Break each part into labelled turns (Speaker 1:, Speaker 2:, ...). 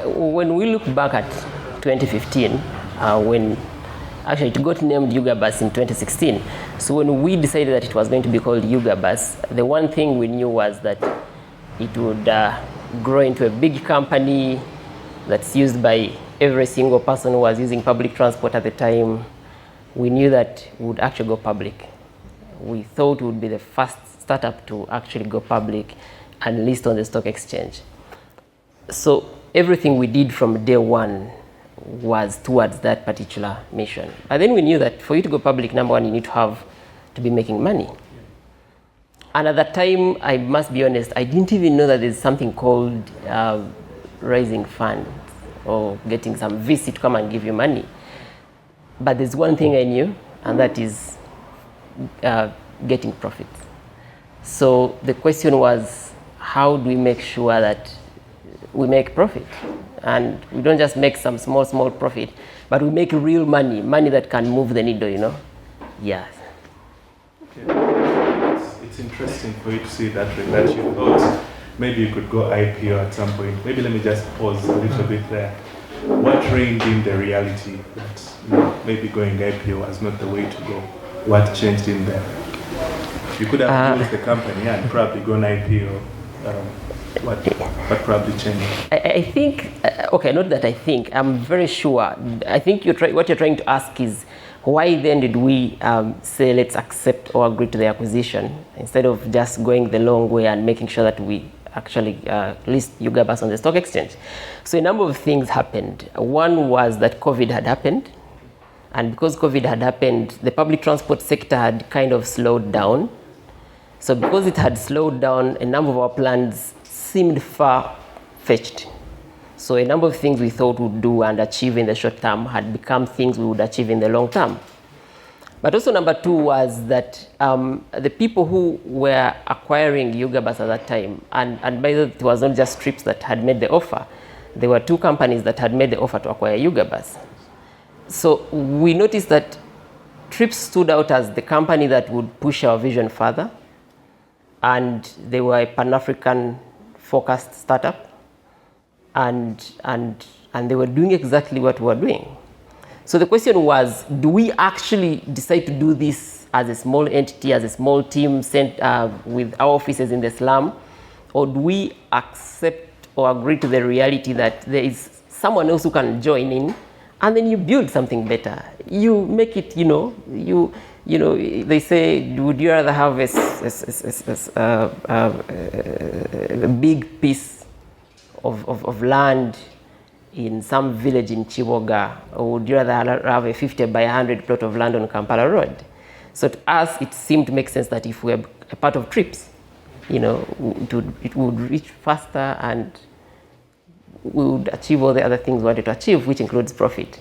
Speaker 1: When we look back at 2015, when actually it got named Ugabus in 2016. So when we decided that it was going to be called Ugabus, the one thing we knew was that it would grow into a big company that's used by every single person who was using public transport at the time. We knew that it would actually go public. We thought it would be the first startup to actually go public and list on the stock exchange. So everything we did from day one was towards that particular mission. But then we knew that for you to go public, number one, you need to be making money. And at that time, I must be honest, I didn't even know that there's something called raising funds or getting some VC to come and give you money. But there's one thing I knew, and that is getting profits. So the question was, how do we make sure that we make profit? And we don't just make some small profit, but we make real money, money that can move the needle, you know? Yes.
Speaker 2: Okay. It's interesting for you to see that you thought maybe you could go IPO at some point. Maybe let me just pause a little bit there. What reigned in the reality that maybe going IPO was not the way to go? What changed in there? You could have closed the company and probably gone IPO. What probably changed?
Speaker 1: I think, okay, not that I think, I'm very sure. I think what you're trying to ask is, why then did we say let's accept or agree to the acquisition instead of just going the long way and making sure that we actually list Ugabus on the stock exchange? So a number of things happened. One was that COVID had happened. And because COVID had happened, the public transport sector had kind of slowed down. So because it had slowed down, a number of our plans seemed far-fetched. So a number of things we thought we'd do and achieve in the short term had become things we would achieve in the long term. But also number two was that the people who were acquiring Ugabus at that time, and by the way, it was not just Trips that had made the offer. There were two companies that had made the offer to acquire Ugabus. So we noticed that Trips stood out as the company that would push our vision further, and they were a Pan-African focused startup, and they were doing exactly what we were doing. So the question was, do we actually decide to do this as a small entity, as a small team sent with our offices in the slum, or do we accept or agree to the reality that there is someone else who can join in, and then you build something better? You make it, they say, would you rather have a big piece of land in some village in Chiwoga, or would you rather have a 50 by 100 plot of land on Kampala Road? So to us, it seemed to make sense that if we were a part of Trips, it would reach faster and we would achieve all the other things we wanted to achieve, which includes profit.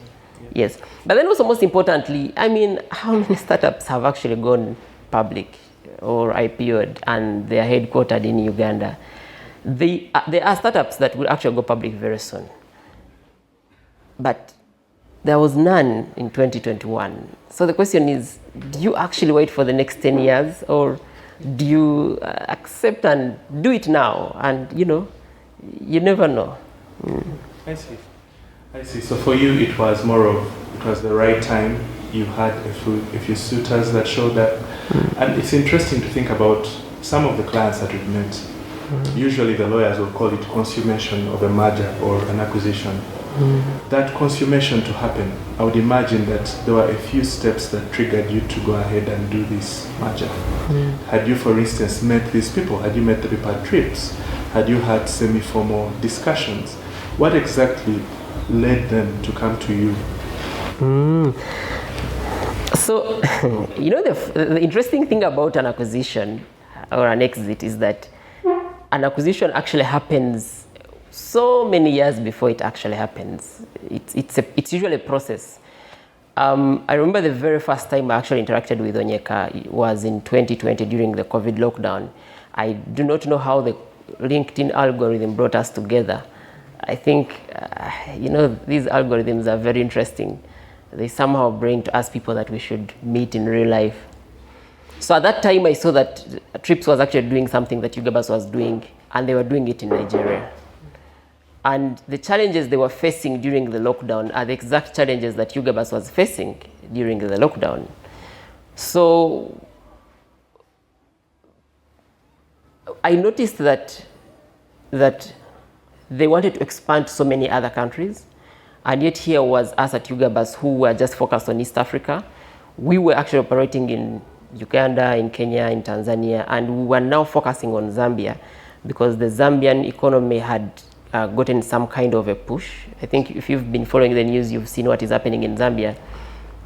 Speaker 1: Yes. But then also most importantly, I mean, how many startups have actually gone public or IPO'd and they are headquartered in Uganda? There are startups that will actually go public very soon. But there was none in 2021. So the question is, do you actually wait for the next 10 years, or do you accept and do it now? And, you never know.
Speaker 2: I see. So for you, it was the right time. You had a few suitors that showed up. And it's interesting to think about some of the clients that we've met. Usually the lawyers will call it consummation of a merger or an acquisition. That consummation to happen, I would imagine that there were a few steps that triggered you to go ahead and do this merger. Had you, for instance, met these people? Had you met the people at Trips? Had you had semi-formal discussions? What exactly led them to come to you?
Speaker 1: So, the interesting thing about an acquisition or an exit is that an acquisition actually happens so many years before it actually happens. It's usually a process. I remember the very first time I actually interacted with Onyeka was in 2020 during the COVID lockdown. I do not know how the LinkedIn algorithm brought us together. I think, these algorithms are very interesting. They somehow bring to us people that we should meet in real life. So at that time, I saw that Trips was actually doing something that Ugabus was doing, and they were doing it in Nigeria. And the challenges they were facing during the lockdown are the exact challenges that Ugabus was facing during the lockdown. So I noticed that they wanted to expand to so many other countries, and yet here was us at Ugabus who were just focused on East Africa. We were actually operating in Uganda, in Kenya, in Tanzania, and we were now focusing on Zambia because the Zambian economy had gotten some kind of a push. I think if you've been following the news, you've seen what is happening in Zambia.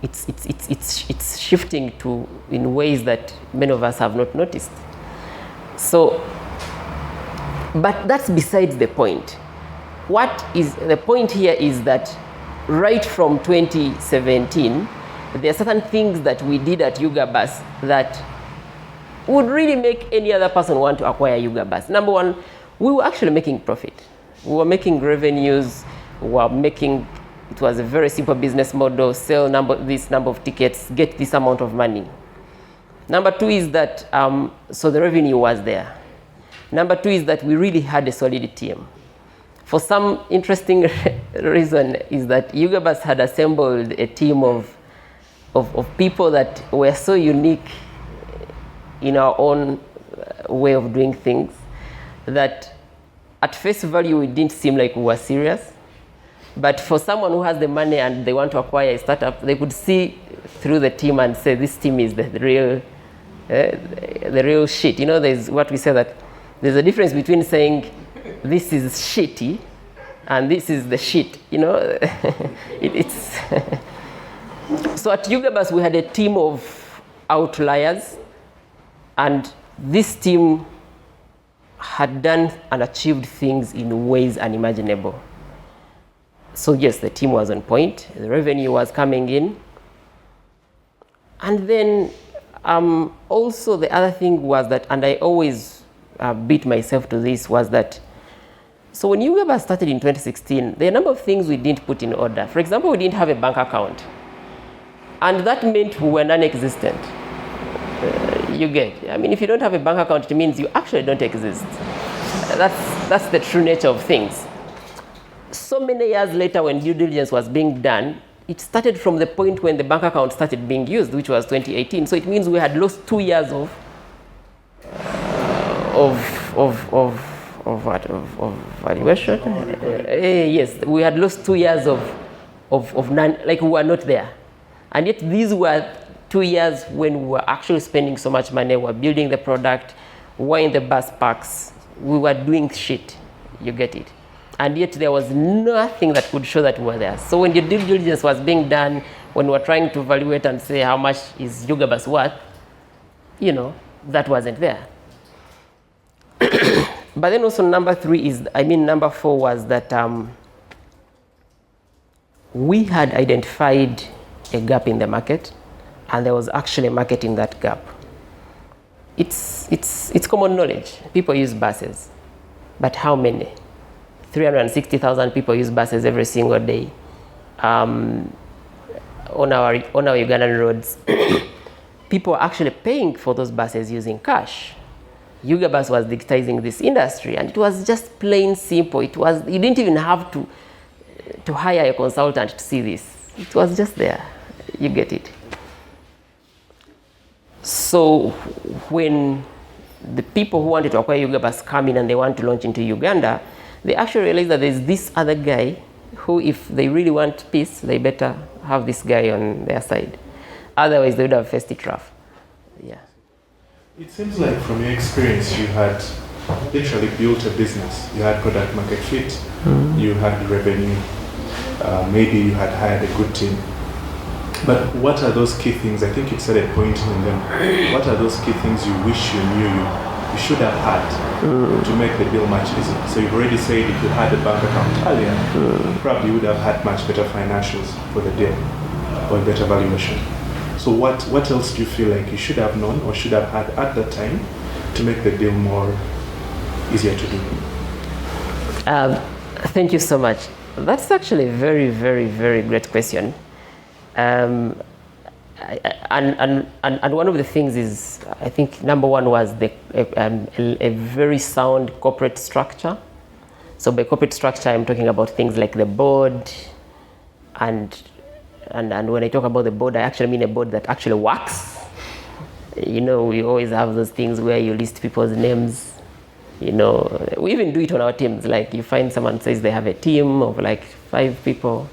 Speaker 1: It's shifting to in ways that many of us have not noticed. So, but that's besides the point. What is the point here is that right from 2017, there are certain things that we did at Ugabus that would really make any other person want to acquire Ugabus. Number one, we were actually making profit. We were making revenues. We were making, it was a very simple business model, sell this number of tickets, get this amount of money. Number two is that, so the revenue was there. Number two is that we really had a solid team. For some interesting reason is that Ugabus had assembled a team of people that were so unique in our own way of doing things that at face value it didn't seem like we were serious. But for someone who has the money and they want to acquire a startup, they could see through the team and say, this team is the real shit. You know, there's what we say that there's a difference between saying this is shitty and this is the shit, you know. It's so at Ugabus we had a team of outliers, and this team had done and achieved things in ways unimaginable. So yes, the team was on point, the revenue was coming in. And then also the other thing was that, and I always beat myself to this, was that, so when Ugabus started in 2016, there are a number of things we didn't put in order. For example, we didn't have a bank account. And that meant we were non-existent. You get, I mean, if you don't have a bank account, it means you actually don't exist. That's the true nature of things. So many years later, when due diligence was being done, it started from the point when the bank account started being used, which was 2018. So it means we had lost 2 years of valuation. Yes, we had lost 2 years of none, like we were not there. And yet these were 2 years when we were actually spending so much money, we were building the product, we were in the bus parks, we were doing shit, you get it. And yet there was nothing that could show that we were there. So when the due diligence was being done, when we were trying to evaluate and say how much is Ugabus worth, you know, that wasn't there. But then also number four was that we had identified a gap in the market, and there was actually a market in that gap. It's common knowledge. People use buses, but how many? 360,000 people use buses every single day. On our Ugandan roads, people are actually paying for those buses using cash. Ugabus was digitizing this industry, and it was just plain simple. You didn't even have to hire a consultant to see this. It was just there. You get it. So when the people who wanted to acquire Ugabus come in and they want to launch into Uganda, they actually realize that there's this other guy who, if they really want peace, they better have this guy on their side. Otherwise, they would have faced it rough. Yeah.
Speaker 2: It seems like from your experience, you had literally built a business. You had product market fit, you had revenue, maybe you had hired a good team. But what are those key things? I think you started pointing on them. What are those key things you wish you knew you should have had to make the deal much easier? So you've already said if you had a bank account earlier, probably you would have had much better financials for the deal or a better valuation. So what else do you feel like you should have known or should have had at that time to make the deal more easier to do?
Speaker 1: Thank you so much. That's actually a very, very, very great question. And one of the things is, I think number one was a very sound corporate structure. So by corporate structure, I'm talking about things like the board, and when I talk about the board, I actually mean a board that actually works. You know, we always have those things where you list people's names. You know, we even do it on our teams. Like you find someone says they have a team of like 5 people,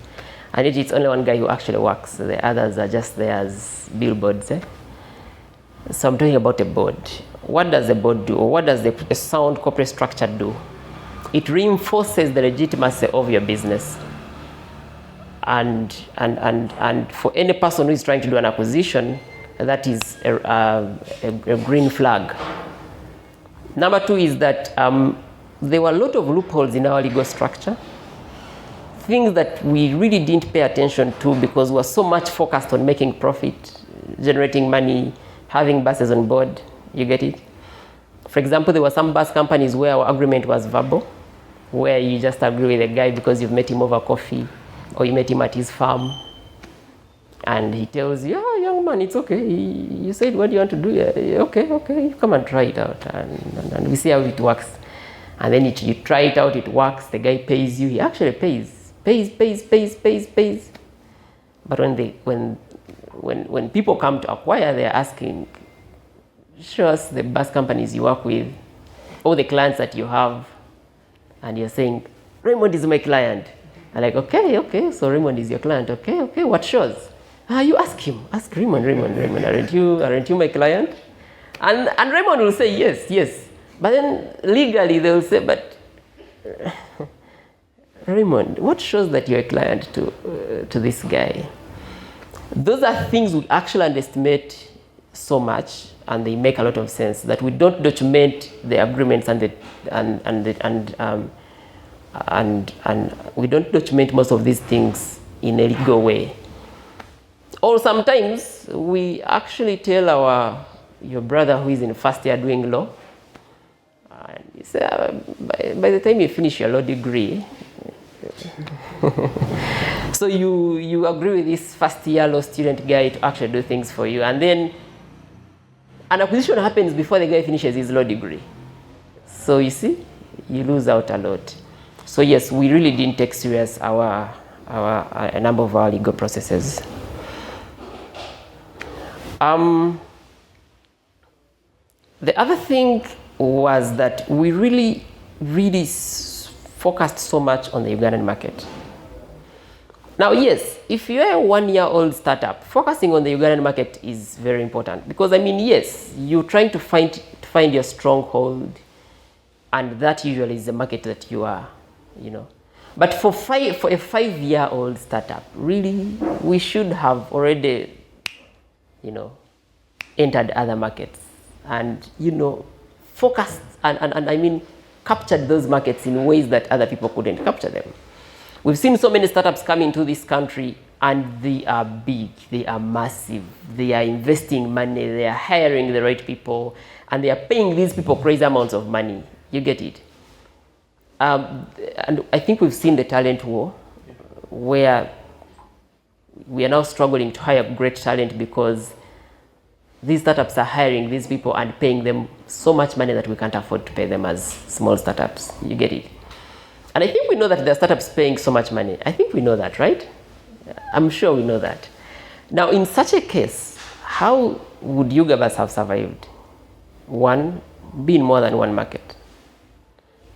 Speaker 1: and it's only one guy who actually works. The others are just there as billboards. So I'm talking about a board. What does a board do? Or what does a sound corporate structure do? It reinforces the legitimacy of your business. And for any person who is trying to do an acquisition, that is a green flag. Number 2 is that there were a lot of loopholes in our legal structure. Things that we really didn't pay attention to because we were so much focused on making profit, generating money, having buses on board. You get it? For example, there were some bus companies where our agreement was verbal, where you just agree with a guy because you've met him over coffee or you met him at his farm. And he tells you, "Oh, young man, it's okay. You said what you want to do. Yeah, okay, come and try it out. And we see how it works." And then you try it out, it works, the guy pays you. He actually pays. But when people come to acquire, they're asking, show us the bus companies you work with, all the clients that you have. And you're saying, Raymond is my client. I'm like, okay, so Raymond is your client. Okay, what shows? You ask him, ask Raymond, aren't you my client? And Raymond will say, yes. But then legally they'll say, but Raymond, what shows that you're a client to this guy? Those are things we actually underestimate so much, and they make a lot of sense, that we don't document the agreements and we don't document most of these things in a legal way. Or sometimes we actually tell your brother who is in first year doing law, and you say, by the time you finish your law degree, so you agree with this first year law student guy to actually do things for you, and then an acquisition happens before the guy finishes his law degree. So you see, you lose out a lot. So yes, we really didn't take serious a number of our legal processes. The other thing was that we really focused so much on the Ugandan market. Now, yes, if you're a 1-year-old startup, focusing on the Ugandan market is very important, because yes, you're trying to find your stronghold, and that usually is the market that you are, But for a 5-year-old startup, really, we should have already, entered other markets and, focused and captured those markets in ways that other people couldn't capture them. We've seen so many startups come into this country, and they are big, they are massive, they are investing money, they are hiring the right people, and they are paying these people crazy amounts of money. You get it? And I think we've seen the talent war, where we are now struggling to hire great talent because these startups are hiring these people and paying them so much money that we can't afford to pay them as small startups. You get it? And I think we know that there are startups paying so much money. I think we know that, right? I'm sure we know that. Now, in such a case, how would Ugabus have survived? 1, be in more than one market.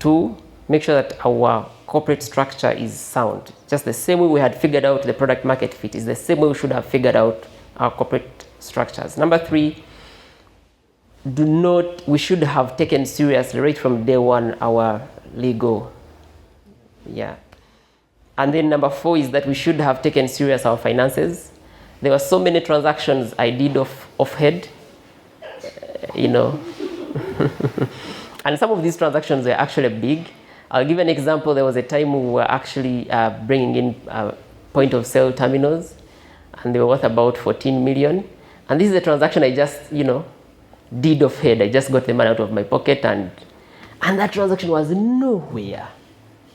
Speaker 1: 2, make sure that our corporate structure is sound. Just the same way we had figured out the product market fit is the same way we should have figured out our corporate structures. Number 3, we should have taken seriously right from day one our legal. And then number 4 is that we should have taken serious our finances. There were so many transactions I did off head, and some of these transactions were actually big. I'll give an example. There was a time we were actually bringing in point of sale terminals, and they were worth about 14 million. And this is a transaction I just, did off head. I just got the money out of my pocket, and that transaction was nowhere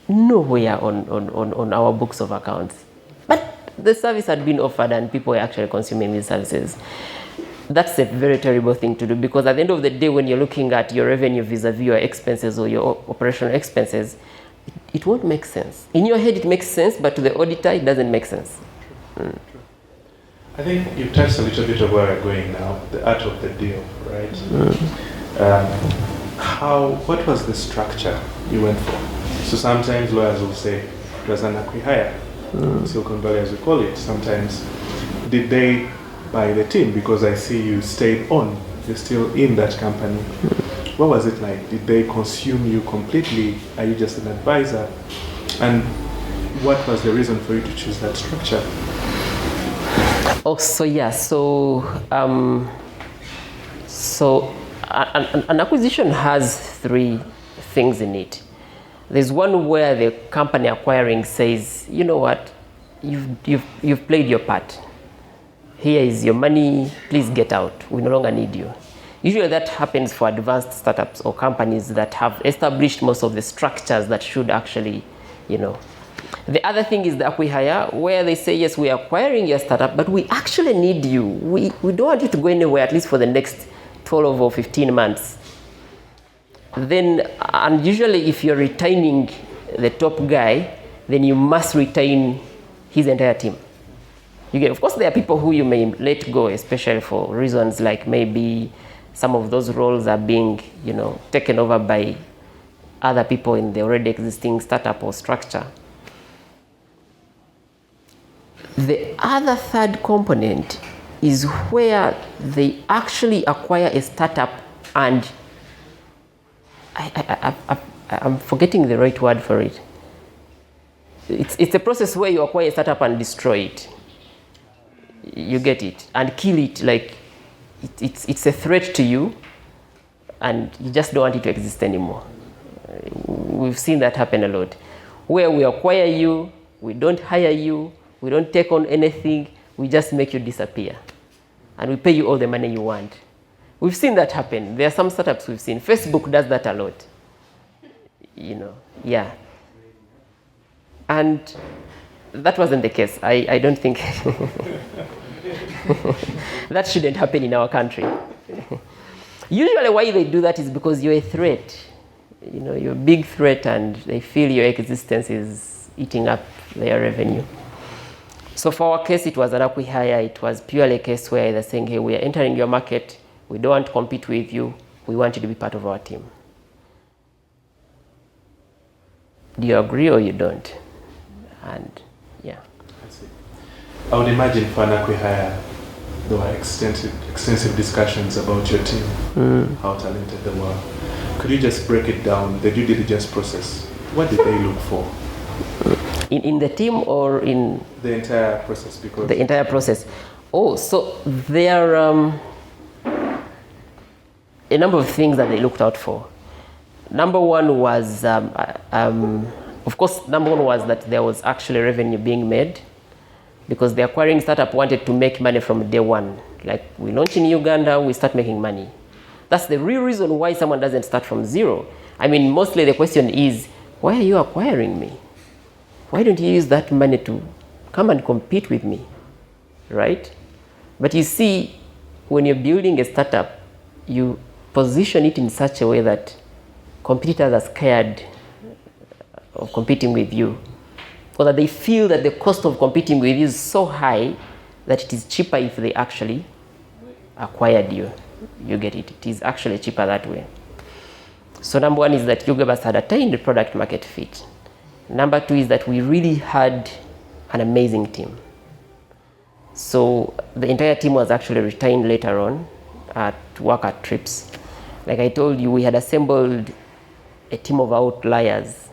Speaker 1: on our books of accounts. But the service had been offered and people were actually consuming these services. That's a very terrible thing to do, because at the end of the day, when you're looking at your revenue vis-a-vis your expenses or your operational expenses, it won't make sense. In your head it makes sense, but to the auditor it doesn't make sense.
Speaker 2: True. I think you touched a little bit of where we're going now, the art of the deal, right? What was the structure you went for? So sometimes lawyers will say it was an acqui-hire, Silicon Valley as we call it. Sometimes did they buy the team? Because I see you stayed on, you're still in that company. What was it like? Did they consume you completely? Are you just an advisor? And what was the reason for you to choose that structure?
Speaker 1: Oh, so yeah, an acquisition has three things in it. There's one where the company acquiring says, you know what, you've played your part. Here is your money, please get out. We no longer need you. Usually that happens for advanced startups or companies that have established most of the structures that should actually, The other thing is the acqui-hire, where they say, yes, we are acquiring your startup, but we actually need you. We don't want you to go anywhere, at least for the next 12 or 15 months. Then, and usually if you're retaining the top guy, then you must retain his entire team. Of course, there are people who you may let go, especially for reasons like maybe some of those roles are being, taken over by other people in the already existing startup or structure. The other third component is where they actually acquire a startup, and I'm forgetting the right word for it. It's a process where you acquire a startup and destroy it. You get it, and kill it. Like it's a threat to you, and you just don't want it to exist anymore. We've seen that happen a lot, where we acquire you, we don't hire you, we don't take on anything, we just make you disappear, and we pay you all the money you want. We've seen that happen. There are some startups we've seen. Facebook does that a lot. Yeah. And that wasn't the case. I don't think that shouldn't happen in our country. Usually why they do that is because you're a threat. You're a big threat, and they feel your existence is eating up their revenue. So for our case, it was an acqui-hire. It was purely a case where they're saying, hey, we are entering your market. We don't want to compete with you. We want you to be part of our team. Do you agree or you don't? And yeah.
Speaker 2: I see. I would imagine for an acqui-hire, there were extensive discussions about your team, how talented they were. Could you just break it down, the due diligence process? What did they look for?
Speaker 1: In the team or in?
Speaker 2: The entire process, because...
Speaker 1: The entire process. Oh, so there are a number of things that they looked out for. Number one was, of course, number one was that there was actually revenue being made, because the acquiring startup wanted to make money from day one. Like, we launch in Uganda, we start making money. That's the real reason why someone doesn't start from zero. I mean, mostly the question is, why are you acquiring me? Why don't you use that money to come and compete with me, right? But you see, when you're building a startup, you position it in such a way that competitors are scared of competing with you, or that they feel that the cost of competing with you is so high that it is cheaper if they actually acquired you. You get it. It is actually cheaper that way. So number one is that Ugabus had attained the product market fit. Number two is that we really had an amazing team. So the entire team was actually retained later on to work at trips. Like I told you, we had assembled a team of outliers.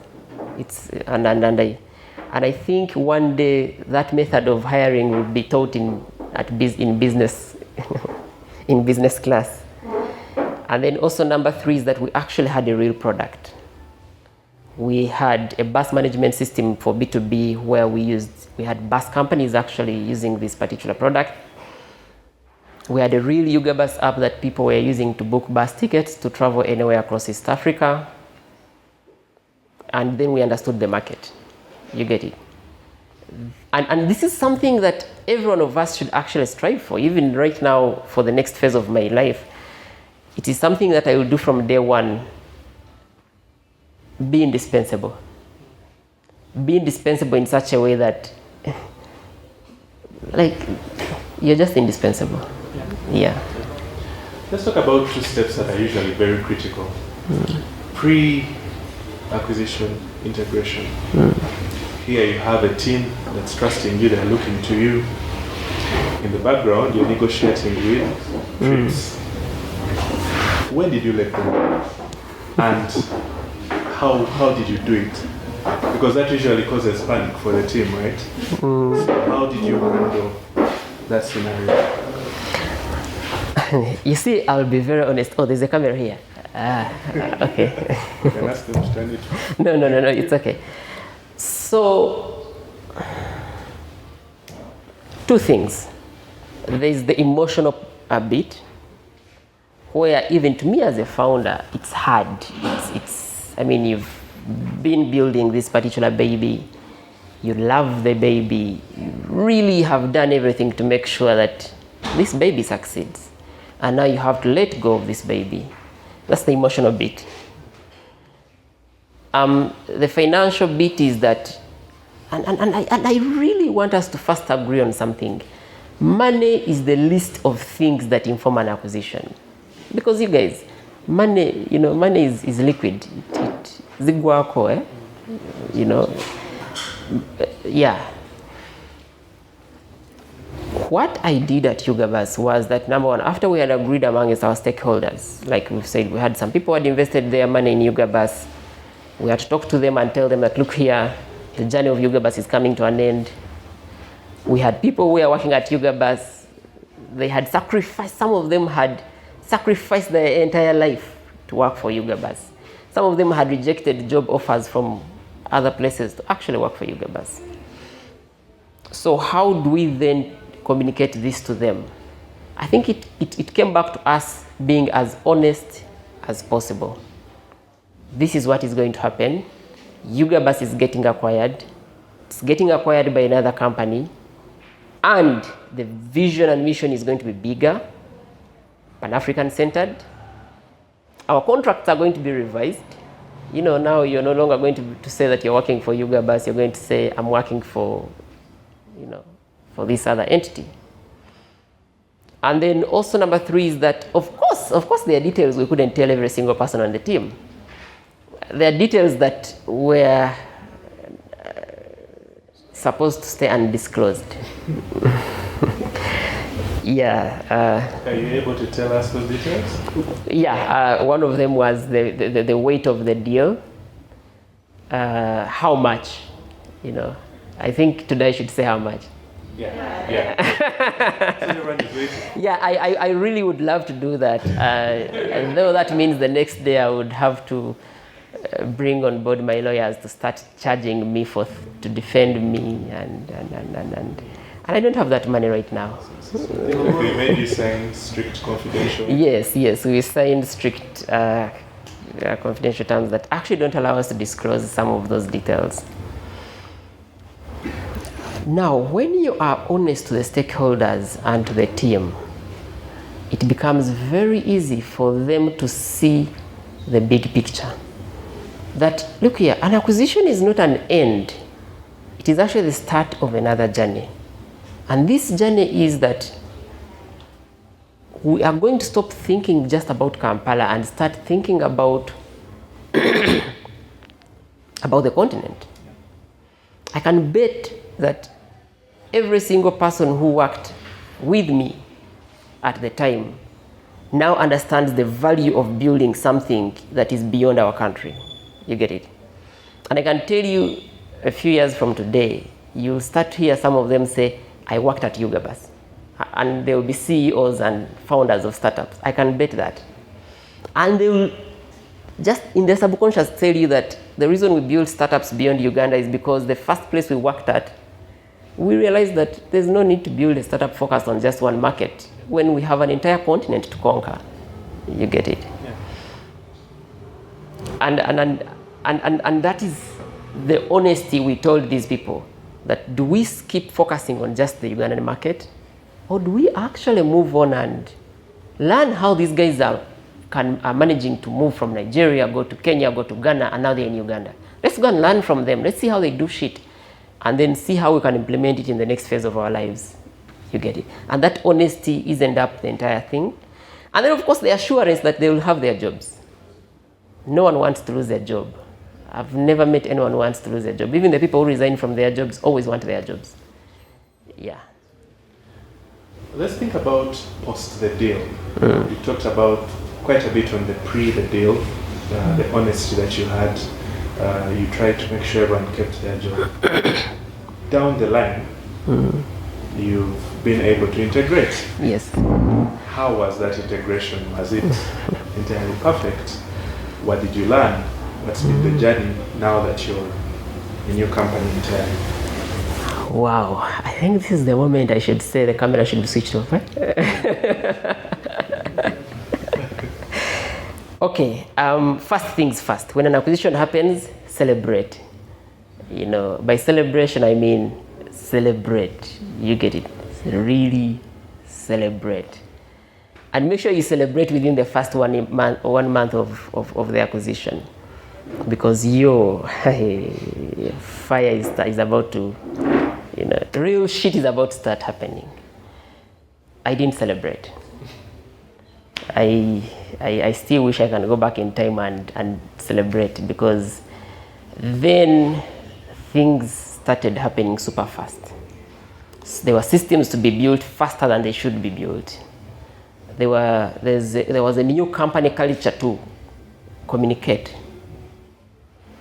Speaker 1: And I think one day that method of hiring will be taught in business in business class. And then also number three is that we actually had a real product. We had a bus management system for B2B where we had bus companies actually using this particular product. We had a real Ugabus app that people were using to book bus tickets to travel anywhere across East Africa. And then we understood the market. You get it? And this is something that every one of us should actually strive for, even right now for the next phase of my life. It is something that I will do from day one. Be indispensable. be indispensable in such a way that, like, you're just indispensable. Yeah.
Speaker 2: Let's talk about two steps that are usually very critical. Pre-acquisition integration. Here you have a team that's trusting you, they're looking to you. In the background, you're negotiating with trips. When did you let them go? And how did you do it? Because that usually causes panic for the team, right? So how did you handle that scenario?
Speaker 1: You see, I'll be very honest. Oh, there's a camera here. Okay.
Speaker 2: You can ask them to turn it.
Speaker 1: No, it's okay. So, two things. There's the emotional bit, where even to me as a founder, it's hard. I mean, you've been building this particular baby, you love the baby, you really have done everything to make sure that this baby succeeds. And now you have to let go of this baby. That's the emotional bit. The financial bit is that, and I really want us to first agree on something. Money is the list of things that inform an acquisition. Because you guys, money is liquid. Ziguako, yeah. What I did at Ugabus was that, number one, after we had agreed amongst our stakeholders, like we've said, we had some people who had invested their money in Ugabus. We had to talk to them and tell them that, look here, the journey of Ugabus is coming to an end. We had people who were working at Ugabus. They had sacrificed, some of them had sacrificed their entire life to work for Ugabus. Some of them had rejected job offers from other places to actually work for Ugabus. So how do we then communicate this to them? I think it came back to us being as honest as possible. This is what is going to happen. Ugabus is getting acquired. It's getting acquired by another company. And the vision and mission is going to be bigger, Pan-African centered. Our contracts are going to be revised. Now you're no longer going to say that you're working for Ugabus. You're going to say, I'm working for, for this other entity. And then also number three is that, of course, there are details we couldn't tell every single person on the team. There are details that were supposed to stay undisclosed. Yeah.
Speaker 2: Are you able to tell us those details?
Speaker 1: Yeah. One of them was the weight of the deal. How much? I think today I should say how much.
Speaker 2: Yeah.
Speaker 1: Yeah, I really would love to do that. Though that means the next day I would have to bring on board my lawyers to start charging me to defend me, and I don't have that money right now.
Speaker 2: We made you sign strict confidential.
Speaker 1: Yes, we signed strict confidential terms that actually don't allow us to disclose some of those details. Now, when you are honest to the stakeholders and to the team, it becomes very easy for them to see the big picture. That, look here, an acquisition is not an end. It is actually the start of another journey. And this journey is that we are going to stop thinking just about Kampala and start thinking about, about the continent. I can bet that every single person who worked with me at the time now understands the value of building something that is beyond our country. You get it? And I can tell you, a few years from today, you'll start to hear some of them say, I worked at Ugabus. And they will be CEOs and founders of startups. I can bet that. And they will just in their subconscious tell you that the reason we build startups beyond Uganda is because the first place we worked at, we realized that there's no need to build a startup focused on just one market when we have an entire continent to conquer. You get it?
Speaker 2: Yeah.
Speaker 1: And that is the honesty we told these people, that do we keep focusing on just the Ugandan market, or do we actually move on and learn how these guys are managing to move from Nigeria, go to Kenya, go to Ghana, and now they're in Uganda? Let's go and learn from them. Let's see how they do shit. And then see how we can implement it in the next phase of our lives. You get it? And that honesty isn't up the entire thing. And then, of course, the assurance that they will have their jobs. No one wants to lose their job. I've never met anyone who wants to lose their job. Even the people who resign from their jobs always want their jobs. Yeah.
Speaker 2: Let's think about post the deal. You talked about quite a bit on the deal, the honesty that you had. You tried to make sure everyone kept their job. Down the line, you've been able to integrate.
Speaker 1: Yes.
Speaker 2: How was that integration? Was it entirely perfect? What did you learn? What's been the journey now that you're in your company entirely?
Speaker 1: Wow, I think this is the moment I should say the camera should be switched off. Okay, first things first. When an acquisition happens, celebrate. You know, by celebration I mean celebrate. You get it? Really celebrate. And make sure you celebrate within the first 1 month of the acquisition. Because your fire is about to, you know, real shit is about to start happening. I didn't celebrate. I still wish I can go back in time and celebrate, because then things started happening super fast. So there were systems to be built faster than they should be built. There was a new company culture to communicate.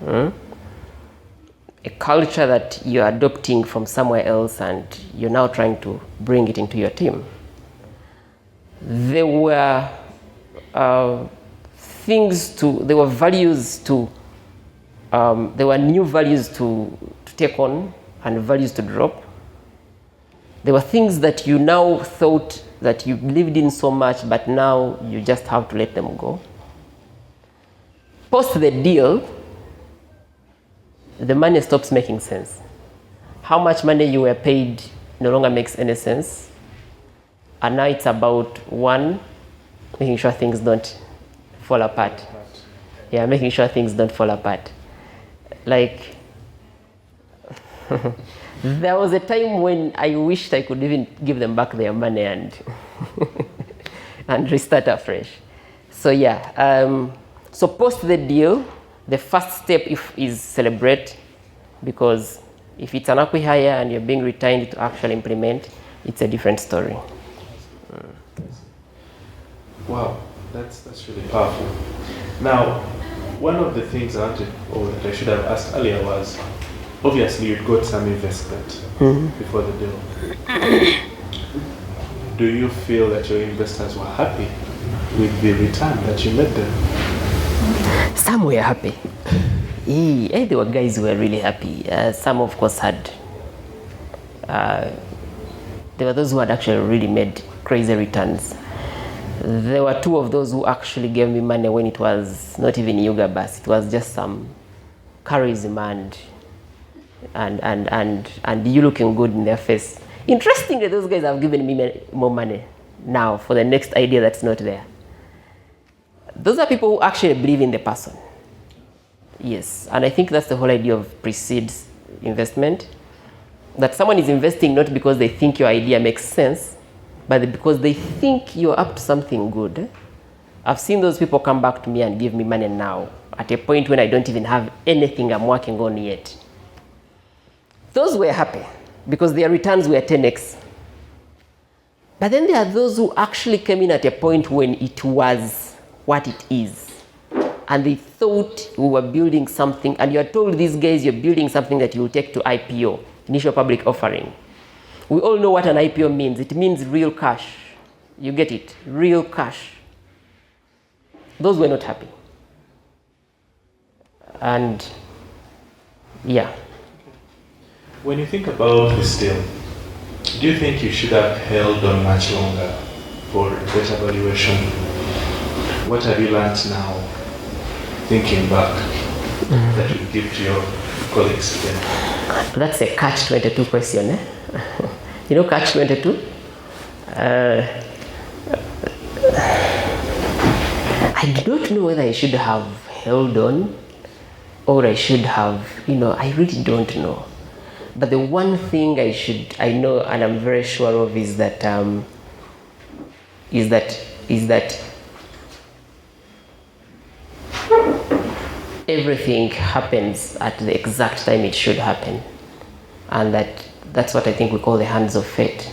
Speaker 1: A culture that you're adopting from somewhere else and you're now trying to bring it into your team. There were there were values to, there were new values to take on and values to drop. There were things that you now thought that you believed in so much, but now you just have to let them go. Post the deal, the money stops making sense. How much money you were paid no longer makes any sense. And now it's about, one, making sure things don't fall apart. Yeah, making sure things don't fall apart. Like, there was a time when I wished I could even give them back their money and and restart afresh. So yeah, so post the deal, the first step is celebrate, because if it's an acqui-hire and you're being retained to actually implement, it's a different story.
Speaker 2: Wow, that's really powerful. Now, one of the things I wanted, or that I should have asked earlier, was obviously you got some investment before the deal. Do you feel that your investors were happy with the return that you made them?
Speaker 1: Some were happy. There were guys who were really happy. Some, of course, had. There were those who had actually really made crazy returns. There were two of those who actually gave me money when it was not even Ugabus. It was just some charisma and you looking good in their face. Interestingly, those guys have given me more money now for the next idea that's not there. Those are people who actually believe in the person. Yes, and I think that's the whole idea of pre-seed investment. That someone is investing not because they think your idea makes sense, but because they think you're up to something good. I've seen those people come back to me and give me money now, at a point when I don't even have anything I'm working on yet. Those were happy, because their returns were 10x. But then there are those who actually came in at a point when it was what it is. And they thought we were building something, and you're told these guys you're building something that you will take to IPO, initial public offering. We all know what an IPO means. It means real cash. You get it? Real cash. Those were not happy. And yeah.
Speaker 2: When you think about this deal, do you think you should have held on much longer for better valuation? What have you learned now, thinking back, that you give to your colleagues again?
Speaker 1: That's a catch-22 question, eh? You know catch-22? I don't know whether I should have held on. or I should have, I really don't know. But the one thing I know and I'm very sure of is that everything happens at the exact time it should happen, and that's what I think we call the hands of fate.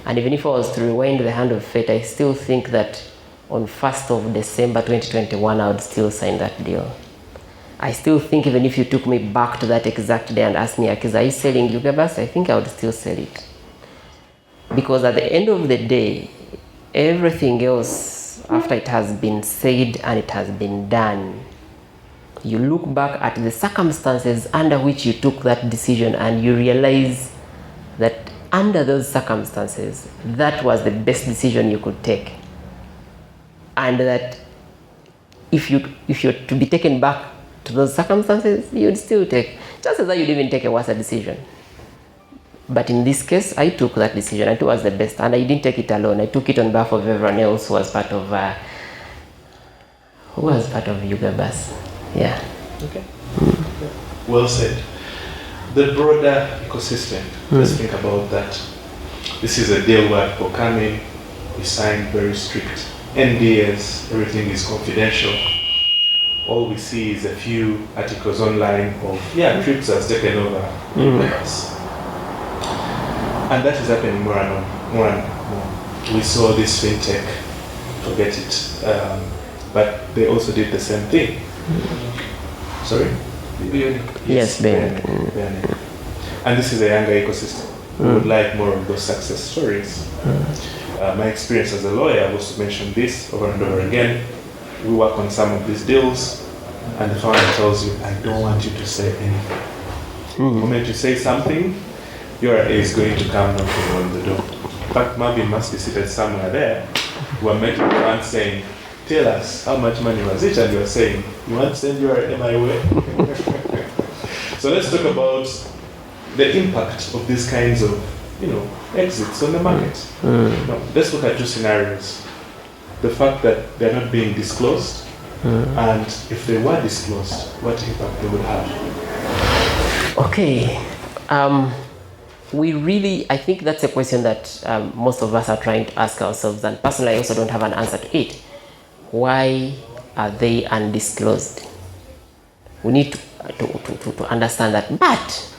Speaker 1: And even if I was to rewind the hand of fate, I still think that on 1st of December 2021 I would still sign that deal. I still think even if you took me back to that exact day and asked me, Kakiza, are you selling Ugabus? I think I would still sell it. Because at the end of the day, everything else, after it has been said and it has been done, you look back at the circumstances under which you took that decision and you realize that under those circumstances, that was the best decision you could take. And that if you're to be taken back to those circumstances, you'd still take, just as that you'd even take a worse decision. But in this case, I took that decision. I thought it was the best, and I didn't take it alone. I took it on behalf of everyone else who was part of Ugabus. Yeah.
Speaker 2: Okay. Well said. The broader ecosystem. Let's think about that. This is a deal where people come in, we sign very strict NDAs, everything is confidential. All we see is a few articles online of, Trips has taken over us. And that is happening more and more. We saw this fintech, forget it, but they also did the same thing. Sorry?
Speaker 1: Yes, Ben.
Speaker 2: And this is a younger ecosystem. We would like more of those success stories. My experience as a lawyer was to mention this over and over again. We work on some of these deals, and the founder tells you, I don't want you to say anything. The moment you say something, your A is going to come knocking on the door. In fact, Marvin must be seated somewhere there. We're making plans saying, tell us how much money was it, and you're saying, you want to send your A my way? So let's talk about the impact of these kinds of, exits on the market. Now, let's look at two scenarios. The fact that they're not being disclosed, and if they were disclosed, what impact they would have.
Speaker 1: Okay. I think that's a question that most of us are trying to ask ourselves, and personally I also don't have an answer to it. Why are they undisclosed? We need to understand that. But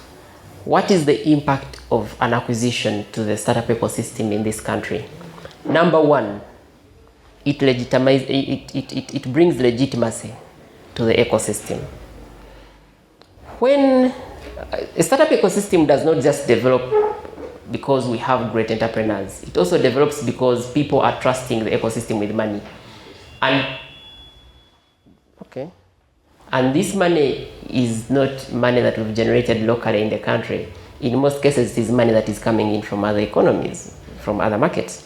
Speaker 1: what is the impact of an acquisition to the startup ecosystem in this country? Number one, it brings legitimacy to the ecosystem. When a startup ecosystem does not just develop because we have great entrepreneurs, it also develops because people are trusting the ecosystem with money. And this money is not money that we've generated locally in the country. In most cases, it is money that is coming in from other economies, from other markets.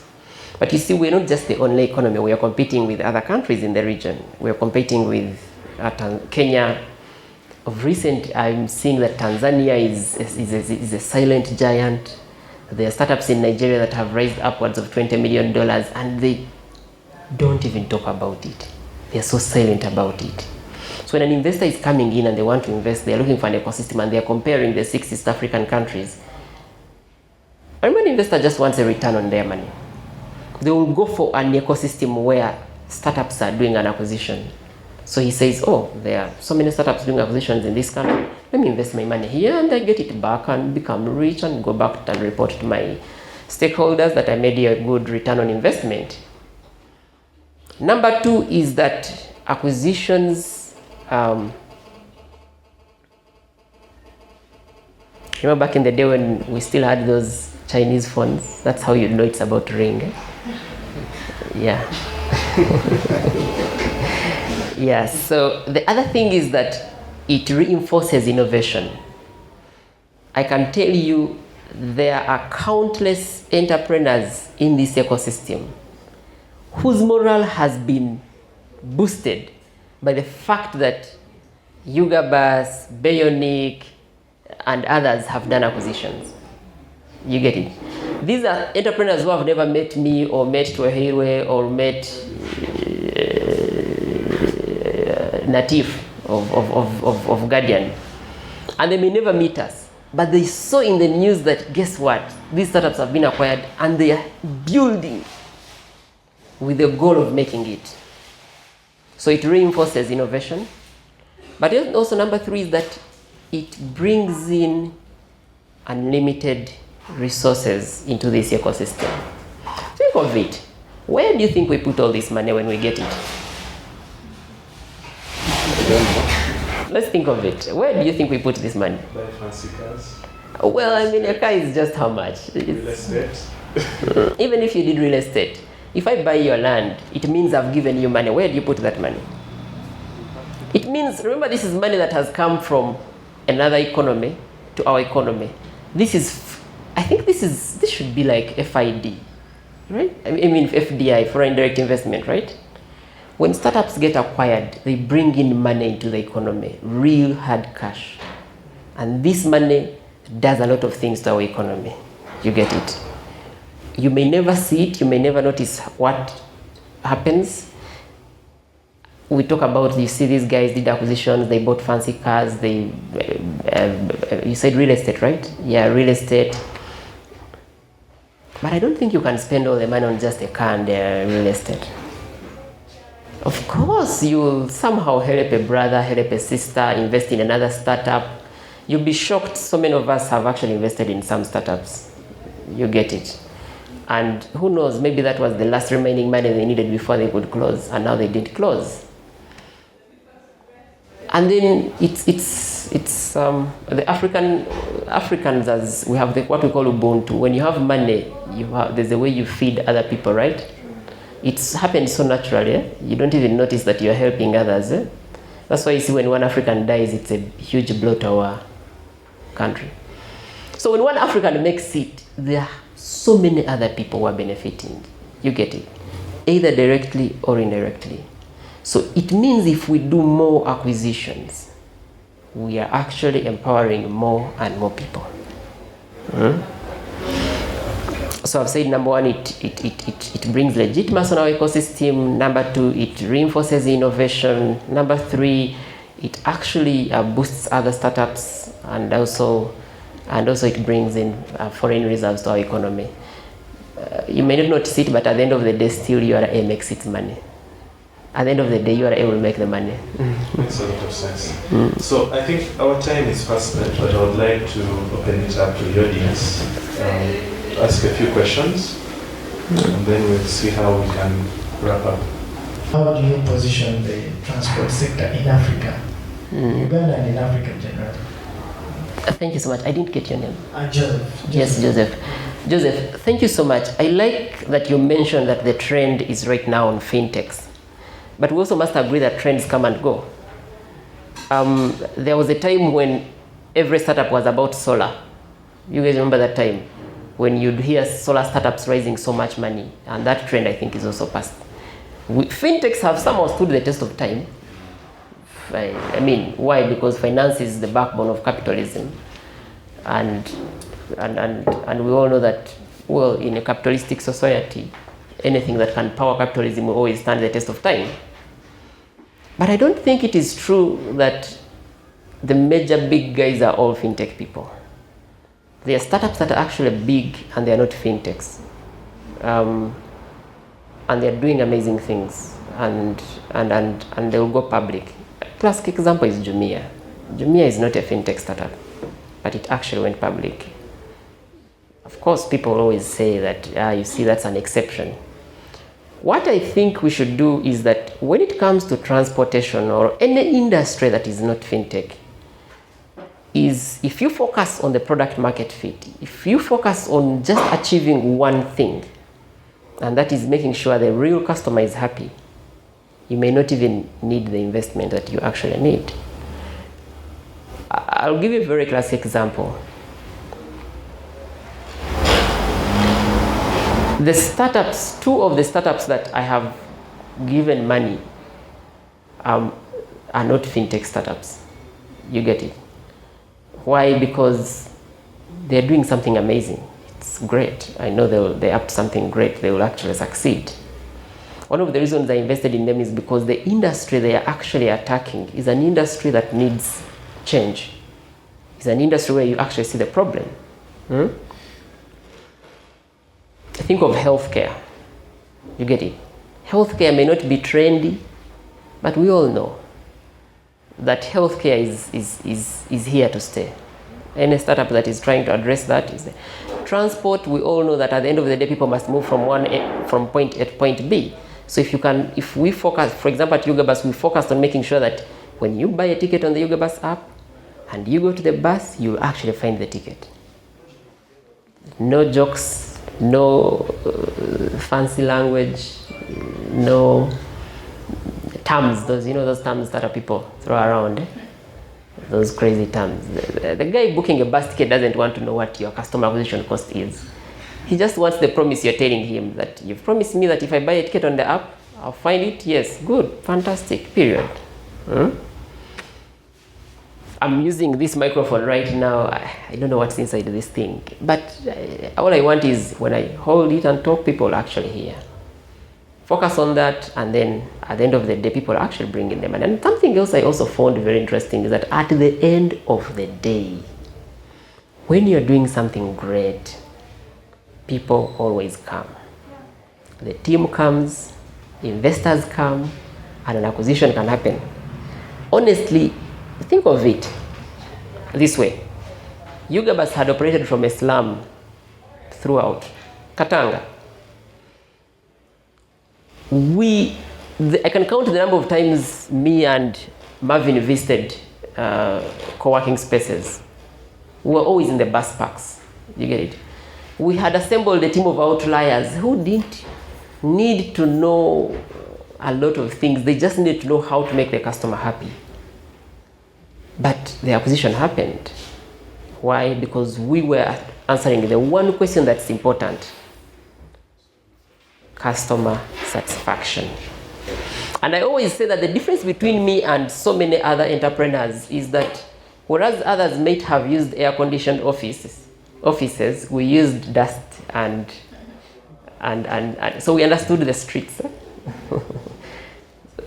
Speaker 1: But you see, we're not just the only economy. We are competing with other countries in the region. We are competing with Kenya. Of recent, I'm seeing that Tanzania is a silent giant. There are startups in Nigeria that have raised upwards of $20 million, and they don't even talk about it. They're so silent about it. So when an investor is coming in and they want to invest, they're looking for an ecosystem and they're comparing the 6 East African countries. And when an investor just wants a return on their money, they will go for an ecosystem where startups are doing an acquisition. So he says, there are so many startups doing acquisitions in this country. Let me invest my money here and I get it back and become rich and go back and report to my stakeholders that I made a good return on investment. Number two is that acquisitions, remember back in the day when we still had those Chinese phones? That's how you know it's about to ring. Yeah. Yeah, so the other thing is that it reinforces innovation. I can tell you there are countless entrepreneurs in this ecosystem whose morale has been boosted by the fact that Ugabus, Bionic, and others have done acquisitions. You get it? These are entrepreneurs who have never met me or met Twahirwe or met Natif of Guardian, and they may never meet us, but they saw in the news that, guess what, these startups have been acquired and they are building with the goal of making it. So it reinforces innovation. But also number 3 is that it brings in unlimited resources into this ecosystem. Think of it. Where do you think we put all this money when we get it? Let's think of it. Where do you think we put this money?
Speaker 2: Buy fancy cars.
Speaker 1: Well, I mean, a car is just how much?
Speaker 2: Real estate.
Speaker 1: Even if you did real estate, if I buy your land, it means I've given you money. Where do you put that money? It means, remember, this is money that has come from another economy to our economy. This is, I think this should be like FID, right? I mean FDI, foreign direct investment, right? When startups get acquired, they bring in money into the economy, real hard cash. And this money does a lot of things to our economy. You get it? You may never see it, you may never notice what happens. We talk about, you see these guys did acquisitions, they bought fancy cars, they, you said real estate, right? Yeah, real estate. But I don't think you can spend all the money on just a car and real estate. Of course, you'll somehow help a brother, help a sister, invest in another startup. You'll be shocked, so many of us have actually invested in some startups. You get it. And who knows, maybe that was the last remaining money they needed before they could close, and now they didn't close. And then it's the Africans, as we have what we call Ubuntu. When you have money, there's a way you feed other people, right? It's happened so naturally. Eh? You don't even notice that you're helping others. Eh? That's why you see when one African dies, it's a huge blow to our country. So when one African makes it, there are so many other people who are benefiting. You get it? Either directly or indirectly. So it means if we do more acquisitions, we are actually empowering more and more people. So I've said number 1, it brings legitimacy on our ecosystem. Number 2, it reinforces innovation. Number 3, it actually boosts other startups, and also it brings in foreign reserves to our economy. You may not notice it, but at the end of the day, still URA makes its money. At the end of the day, URA will make the money.
Speaker 2: Makes a lot of sense. So I think our time is fast spent, but I would like to open it up to the audience. Ask a few questions, and then we'll see how we can wrap up.
Speaker 3: How do you position the transport sector in Africa, Uganda and in Africa generally?
Speaker 1: Thank you so much. I didn't get your name.
Speaker 3: Joseph.
Speaker 1: Yes, Joseph. Joseph, thank you so much. I like that you mentioned that the trend is right now on fintechs, but we also must agree that trends come and go. There was a time when every startup was about solar. You guys remember that time? When you'd hear solar startups raising so much money, and that trend I think is also past. Fintechs have somehow stood the test of time. I mean, why? Because finance is the backbone of capitalism, and we all know that, well, in a capitalistic society, anything that can power capitalism will always stand the test of time. But I don't think it is true that the major big guys are all fintech people. There are startups that are actually big and they are not fintechs, and they are doing amazing things, and they will go public. Classic example is Jumia. Jumia is not a fintech startup, but it actually went public. Of course, people always say that, you see, that's an exception. What I think we should do is that when it comes to transportation or any industry that is not fintech, is if you focus on the product market fit, if you focus on just achieving one thing, and that is making sure the real customer is happy, you may not even need the investment that you actually need. I'll give you a very classic example. The startups, 2 of the startups that I have given money are not fintech startups. You get it? Why? Because they're doing something amazing. It's great. I know they're up to something great. They will actually succeed. One of the reasons I invested in them is because the industry they are actually attacking is an industry that needs change. It's an industry where you actually see the problem. Think of healthcare. You get it? Healthcare may not be trendy, but we all know that healthcare is here to stay. Any startup that is trying to address that is there. Transport, we all know that at the end of the day, people must move from point A to point B. So if we focus, for example, at Ugabus, we focused on making sure that when you buy a ticket on the Ugabus app and you go to the bus, you'll actually find the ticket. No jokes, no fancy language, no terms, those terms that people throw around, those crazy terms. The guy booking a bus ticket doesn't want to know what your customer acquisition cost is. He just wants the promise you're telling him that you've promised me that if I buy a ticket on the app, I'll find it. Yes, good, fantastic, period. I'm using this microphone right now. I don't know what's inside this thing, but all I want is when I hold it and talk, people actually hear. Focus on that, and then at the end of the day, people are actually bringing them. And something else I also found very interesting is that at the end of the day, when you're doing something great, people always come. The team comes, investors come, and an acquisition can happen. Honestly, think of it this way. Ugabus had operated from a slum throughout Katanga. I can count the number of times me and Marvin visited co-working spaces. We were always in the bus parks. You get it? We had assembled a team of outliers who didn't need to know a lot of things. They just needed to know how to make the customer happy. But the acquisition happened. Why? Because we were answering the one question that's important: customer satisfaction. And I always say that the difference between me and so many other entrepreneurs is that whereas others might have used air-conditioned offices, we used dust and so we understood the streets.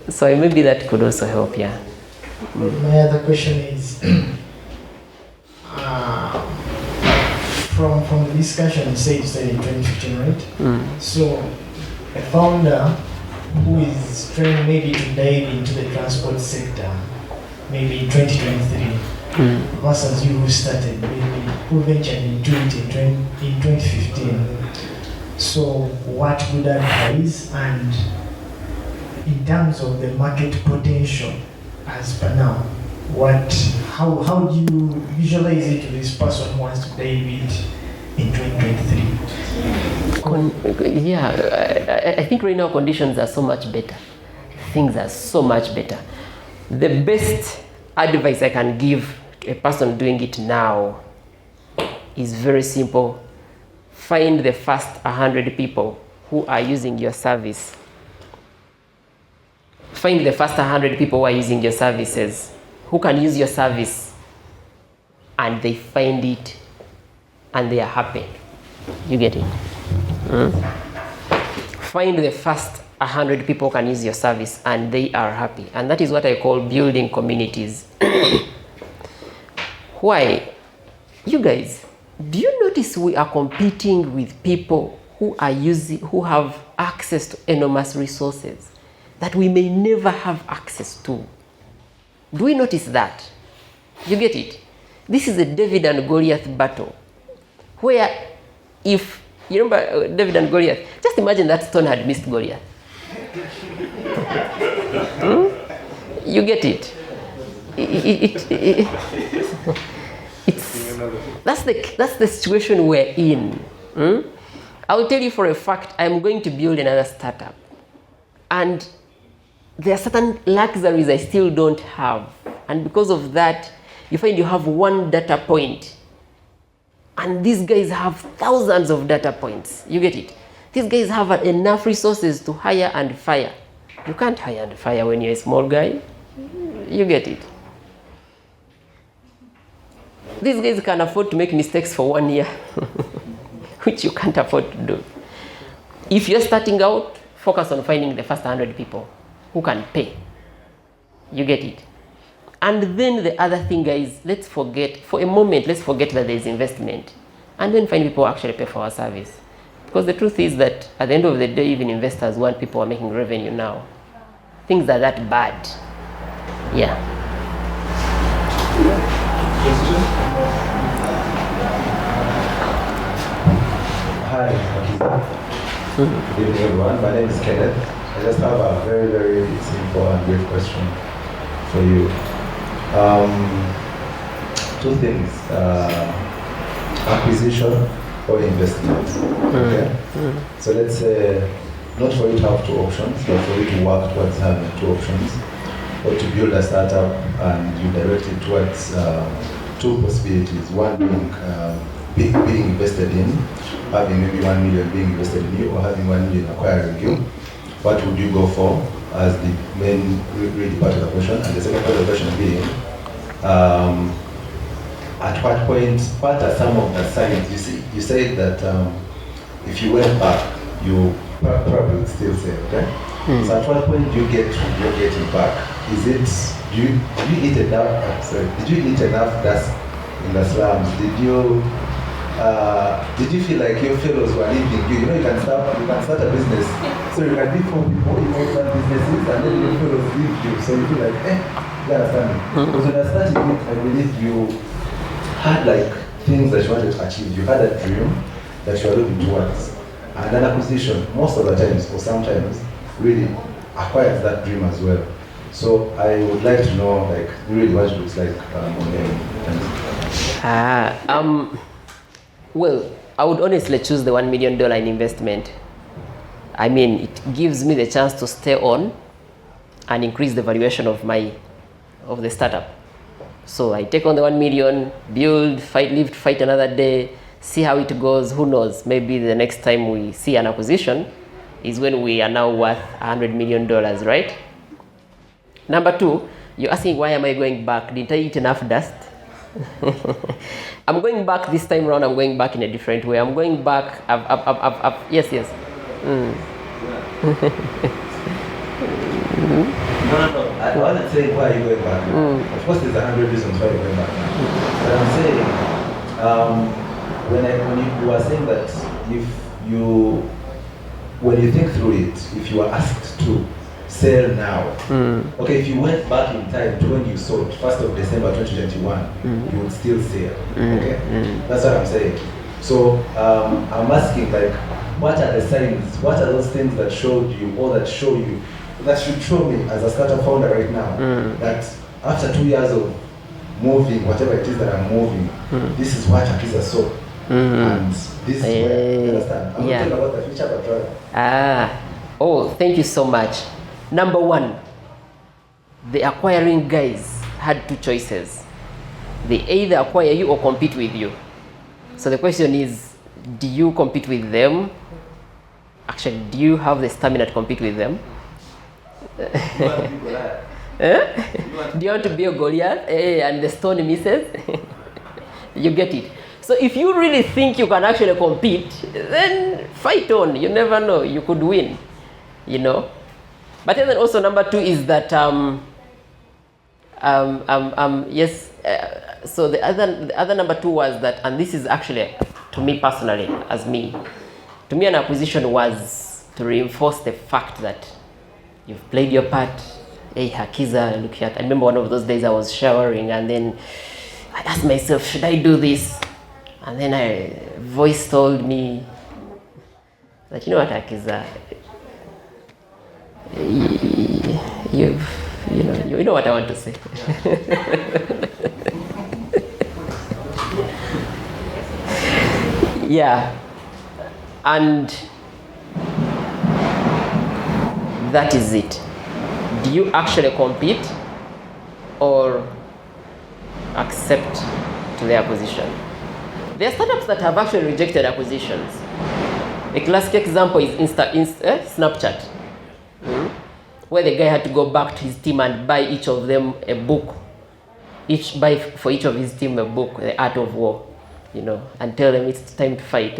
Speaker 1: So maybe that could also help, yeah.
Speaker 3: My other question is, from the discussion, you said you started in 2015, right? So a founder who is trying maybe to dive into the transport sector, maybe in 2023, versus you who started, maybe who ventured into it in 2015. So what would advise, and in terms of the market potential as per now, how do you visualize it to this person who wants to dive it in 2023?
Speaker 1: Yeah, I think right now conditions are so much better. Things are so much better. The best advice I can give to a person doing it now is very simple. Find the first 100 people who are using your service. Find the first 100 people who are using your services, who can use your service, and they find it and they are happy. You get it? Find the first 100 people who can use your service and they are happy. And that is what I call building communities. Why? You guys, do you notice we are competing with people who have access to enormous resources that we may never have access to? Do we notice that? You get it? This is a David and Goliath battle, where if you remember David and Goliath, just imagine that stone had missed Goliath. You get it? That's the situation we're in. I'll tell you for a fact, I'm going to build another startup, and there are certain luxuries I still don't have, and because of that, you find you have one data point, and these guys have thousands of data points. You get it? These guys have enough resources to hire and fire. You can't hire and fire when you're a small guy. You get it? These guys can afford to make mistakes for 1 year, which you can't afford to do. If you're starting out, focus on finding the first 100 people who can pay. You get it? And then the other thing, guys, let's forget, for a moment, let's forget that there's investment. And then find people who actually pay for our service. Because the truth is that at the end of the day, even investors want people who are making revenue now. Things are that bad. Yeah.
Speaker 4: Hi, Kakiza. Good evening, everyone. My name is Kenneth. I just have a very, very simple and brief question for you. Two things. Acquisition or investment. Okay? So let's say, not for you to have two options, but for you to work towards having two options, or to build a startup and you direct it towards two possibilities. One being being invested in, having maybe 1 million being invested in you, or having 1 million acquiring you. What would you go for as the main really part of the question? And the second part of the question being, at what point, what are some of the signs? You said that if you went back, you probably would still say, okay? So at what point do you get you're getting back? Is it, did you eat enough, did you eat enough dust in the slums? Did you feel like your fellows were leaving you? You know, you can start a business. So you can be 4 people, you can start businesses, and then your fellows leave you. So you feel like, you understand me? Because when I started it, I believe you had like things that you wanted to achieve. You had a dream that you were looking towards. And an acquisition, most of the times, or sometimes, really acquires that dream as well. So I would like to know, like, really what it looks like on the
Speaker 1: Well, I would honestly choose the $1 million in investment. I mean, it gives me the chance to stay on and increase the valuation of the startup. So I take on the 1 million, build, live to fight another day, see how it goes. Who knows? Maybe the next time we see an acquisition is when we are now worth $100 million, right? Number two, you're asking why am I going back? Didn't I eat enough dust? I'm going back this time around. I'm going back in a different way. I'm going back. Yes.
Speaker 4: No. I wasn't saying why you're going back. Of course, there's 100 reasons why you're going back now. But I'm saying, when you were saying that when you think through it, if you were asked to sell now, okay, if you went back in time to when you sold, 1st of December 2021, you would still sell. Okay, that's what I'm saying. So I'm asking, like, what are the signs? What are those things that showed you, or that show you, that should show me as a startup founder right now, that after 2 years of moving, whatever it is that I'm moving, this is what Kakiza saw. And this is where, you understand? I'm not talking about the future, but rather.
Speaker 1: Thank you so much. Number one, the acquiring guys had two choices. They either acquire you or compete with you. So the question is, do you compete with them? Actually, do you have the stamina to compete with them?
Speaker 4: You want to be Goliath.
Speaker 1: Do you want to be a Goliath and the stone misses? You get it. So if you really think you can actually compete, then fight on. You never know. You could win, you know. But then also number two is that so the other number two was that, and this is actually to me personally, to me an acquisition was to reinforce the fact that you've played your part. Hey, Kakiza, look at. I remember one of those days I was showering and then I asked myself, should I do this? And then a voice told me that, you know what, Kakiza, you know what I want to say. Yeah, and that is it. Do you actually compete or accept to the acquisition? There are startups that have actually rejected acquisitions. A classic example is Snapchat, where the guy had to go back to his team and buy each of them a book. Buy for each of his team a book, The Art of War, you know, and tell them it's time to fight.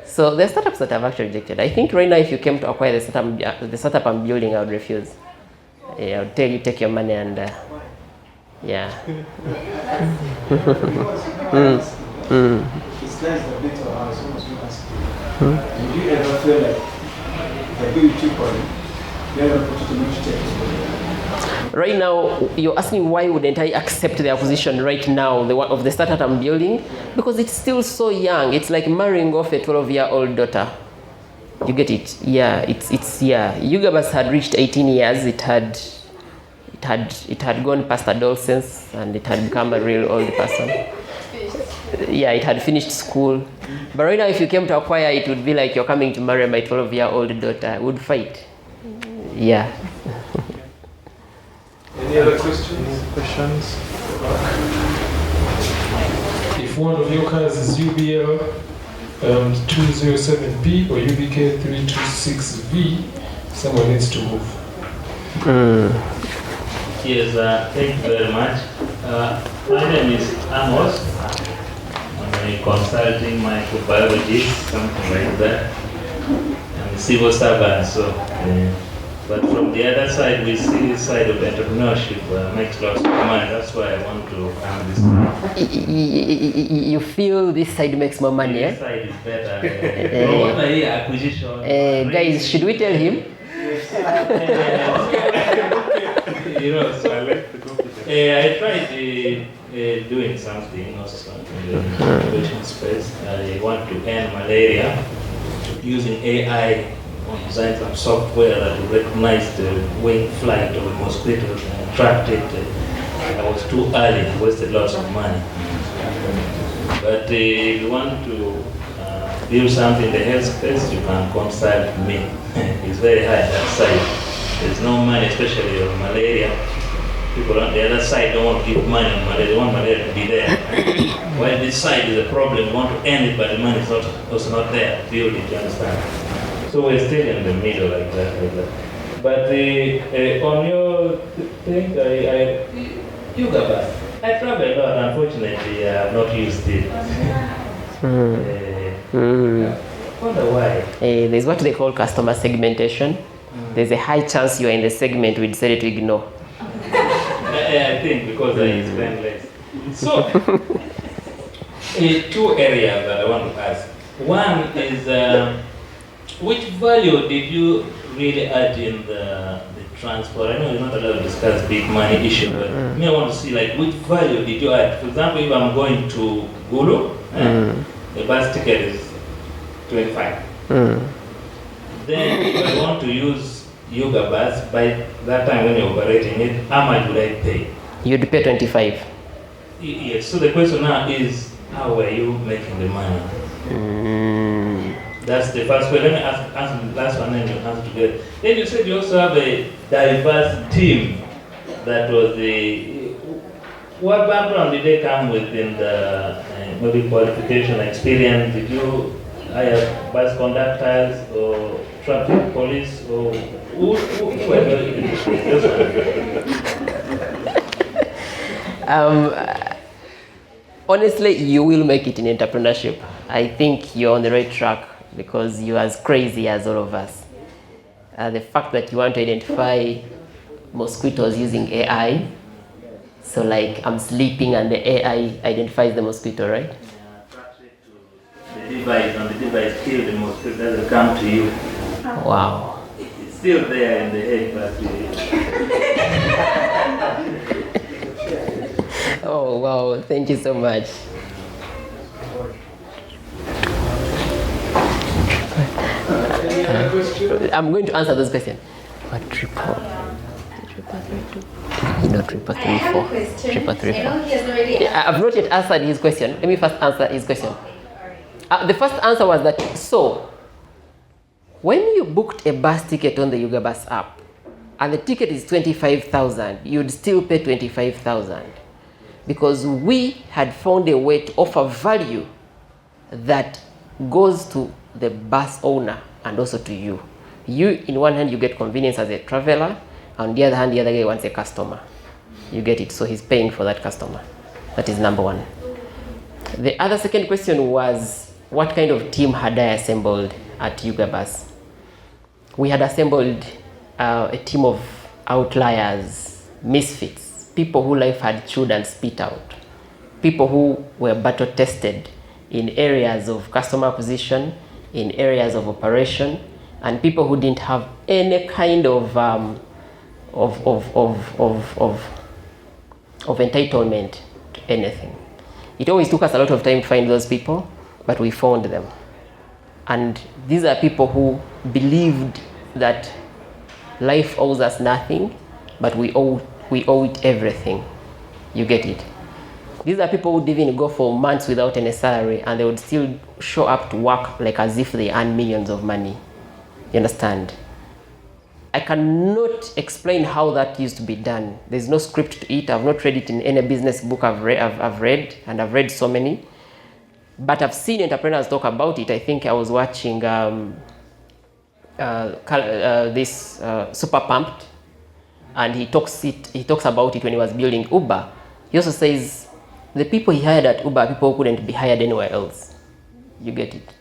Speaker 1: So there are startups that have actually rejected. I think right now, if you came to acquire the startup I'm building, I would refuse. Yeah, I would tell you, take your money and yeah.
Speaker 5: It's nice a bit of how so much you ask. Do you ever feel like you cheap on it? You ever put it in which steps?
Speaker 1: Right now, you're asking why wouldn't I accept the acquisition right now, the one of the startup I'm building? Because it's still so young. It's like marrying off a 12-year-old daughter. You get it? Yeah, it's yeah. Ugabus had reached 18 years. It had gone past adolescence and it had become a real old person. Yeah, it had finished school. But right now, if you came to acquire, it would be like you're coming to marry my 12-year-old daughter. I would fight. Yeah.
Speaker 2: Any other questions?
Speaker 6: If one of your cars is UBL 207B or UBK 326V, someone needs to move.
Speaker 7: Yes, thank you very much. My name is Amos. I'm a consulting microbiologist, something like that. I'm a civil servant, so. But from the other side, we see the side of entrepreneurship makes lots of money. That's why I want to come this way.
Speaker 1: You feel this side makes more money,
Speaker 7: This side is better. What I hear, acquisition.
Speaker 1: guys, should we tell him?
Speaker 7: You know, so I tried doing something also in the incubation space. I want to end malaria using AI on design some software that will recognize the wing flight of a mosquito and track it. I was too early, wasted lots of money. But if you want to build something in the health space, you can consult me. It's very high that side. There's no money, especially on malaria. People on the other side don't want to give money on malaria. They want malaria to be there. While this side is a problem, we want to end it, but the money is also not there. Build it, you understand? So we're still in the middle like that. But on your thing, Ugabus, I travel a lot. Unfortunately, I have not used it. I wonder why.
Speaker 1: There's what they call customer segmentation. There's a high chance you are in the segment we decided to ignore.
Speaker 7: I think because I spend less. So, two areas that I want to ask. One is, which value did you really add in the transport? I know you're not allowed to discuss big money issue, but me, I want to see like which value did you add? For example, if I'm going to Gulu, the bus ticket is 25. Then if I want to use Ugabus, by that time when you're operating it, how much would I pay?
Speaker 1: You'd pay 25.
Speaker 7: Yes, so the question now is, how were you making the money? That's the first question. Let me ask the last one, then you answer together. Then you said you also have a diverse team. That was what background did they come with in the maybe qualification, experience? Did you hire bus conductors or traffic police or who were
Speaker 1: honestly, you will make it in entrepreneurship. I think you're on the right track because you're as crazy as all of us. The fact that you want to identify mosquitoes using AI, so like I'm sleeping and the AI identifies the mosquito, right?
Speaker 7: The device, and the device kills the mosquito, doesn't come to you.
Speaker 1: Wow.
Speaker 7: It's still there in the head, but
Speaker 1: Oh, wow. Thank you so much. I'm going to answer those questions. What triple? No, triple 34. Triple 34. I've not yet answered his question. Let me first answer his question. The first answer was that, so, when you booked a bus ticket on the Ugabus app, and the ticket is 25,000, you'd still pay 25,000. Because we had found a way to offer value that goes to the bus owner and also to you. You, in one hand, you get convenience as a traveler, on the other hand, the other guy wants a customer. You get it, so he's paying for that customer. That is number one. The other second question was, what kind of team had I assembled at Ugabus? We had assembled a team of outliers, misfits, people who life had chewed and spit out, people who were battle tested in areas of customer acquisition, in areas of operation, and people who didn't have any kind of entitlement to anything. It always took us a lot of time to find those people, but we found them. And these are people who believed that life owes us nothing, but we owe it everything. You get it? These are people who would even go for months without any salary, and they would still show up to work like as if they earn millions of money. You understand? I cannot explain how that used to be done. There's no script to it. I've not read it in any business book I've read, and I've read so many. But I've seen entrepreneurs talk about it. I think I was watching this Super Pumped, and he talks about it when he was building Uber. He also says the people he hired at Uber are people who couldn't be hired anywhere else. You get it?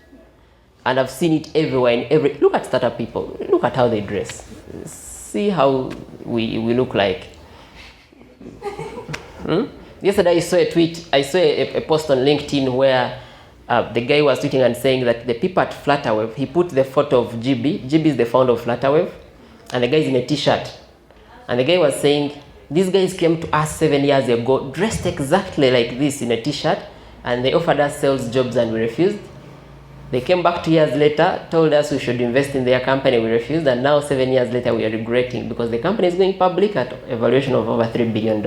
Speaker 1: And I've seen it everywhere. Look at startup people. Look at how they dress. See how we look like. Yesterday I saw a tweet. I saw a post on LinkedIn where the guy was tweeting and saying that the people at Flutterwave, he put the photo of GB. GB is the founder of Flutterwave, and the guy is in a t-shirt. And the guy was saying, these guys came to us 7 years ago, dressed exactly like this in a t-shirt, and they offered us sales jobs and we refused. They came back 2 years later, told us we should invest in their company, we refused, and now 7 years later we are regretting because the company is going public at a valuation of over $3 billion.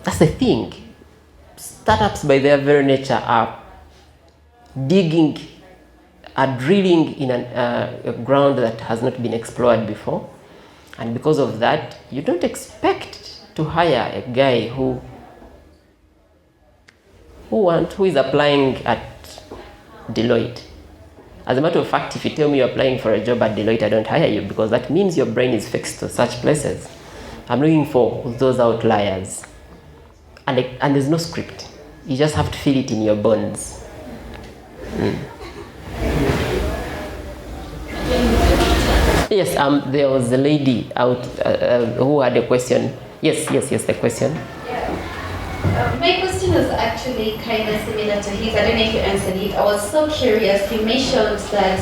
Speaker 1: That's the thing. Startups by their very nature are drilling in a ground that has not been explored before. And because of that, you don't expect to hire a guy who is applying at Deloitte. As a matter of fact, if you tell me you're applying for a job at Deloitte, I don't hire you because that means your brain is fixed to such places. I'm looking for those outliers. And there's no script. You just have to feel it in your bones. Yes, there was a lady out who had a question. Yes, the question.
Speaker 8: My question was actually kind of similar to his. I don't know if you answered it. I was so curious. You mentioned that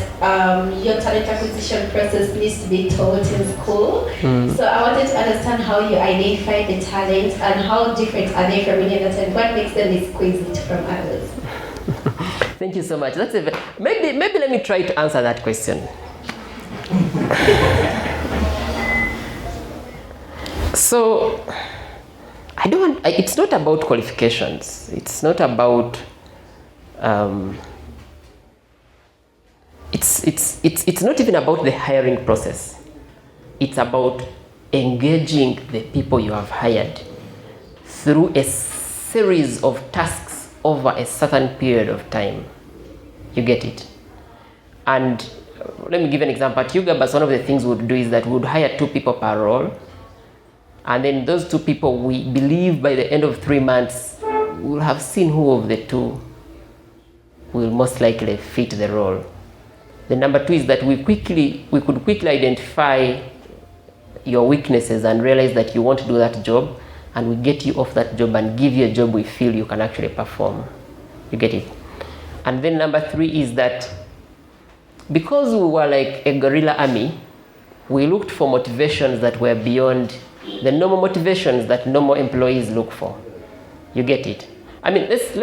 Speaker 8: your talent acquisition process needs to be taught in school. So I wanted to understand how you identify the talents and how different are they from any other talent. What makes them exquisite from others?
Speaker 1: Thank you so much. Maybe let me try to answer that question. So it's not about qualifications. It's not about it's not even about the hiring process. It's about engaging the people you have hired through a series of tasks over a certain period of time. You get it? And let me give an example. At Ugabus, one of the things we would do is that we would hire 2 people per role. And then those 2 people, we believe by the end of 3 months, we'll have seen who of the 2 will most likely fit the role. The number 2 is that we could quickly identify your weaknesses and realize that you won't do that job, and we get you off that job and give you a job we feel you can actually perform. You get it? And then number 3 is that because we were like a guerrilla army, we looked for motivations that were beyond the normal motivations that normal employees look for. You get it? I mean, let's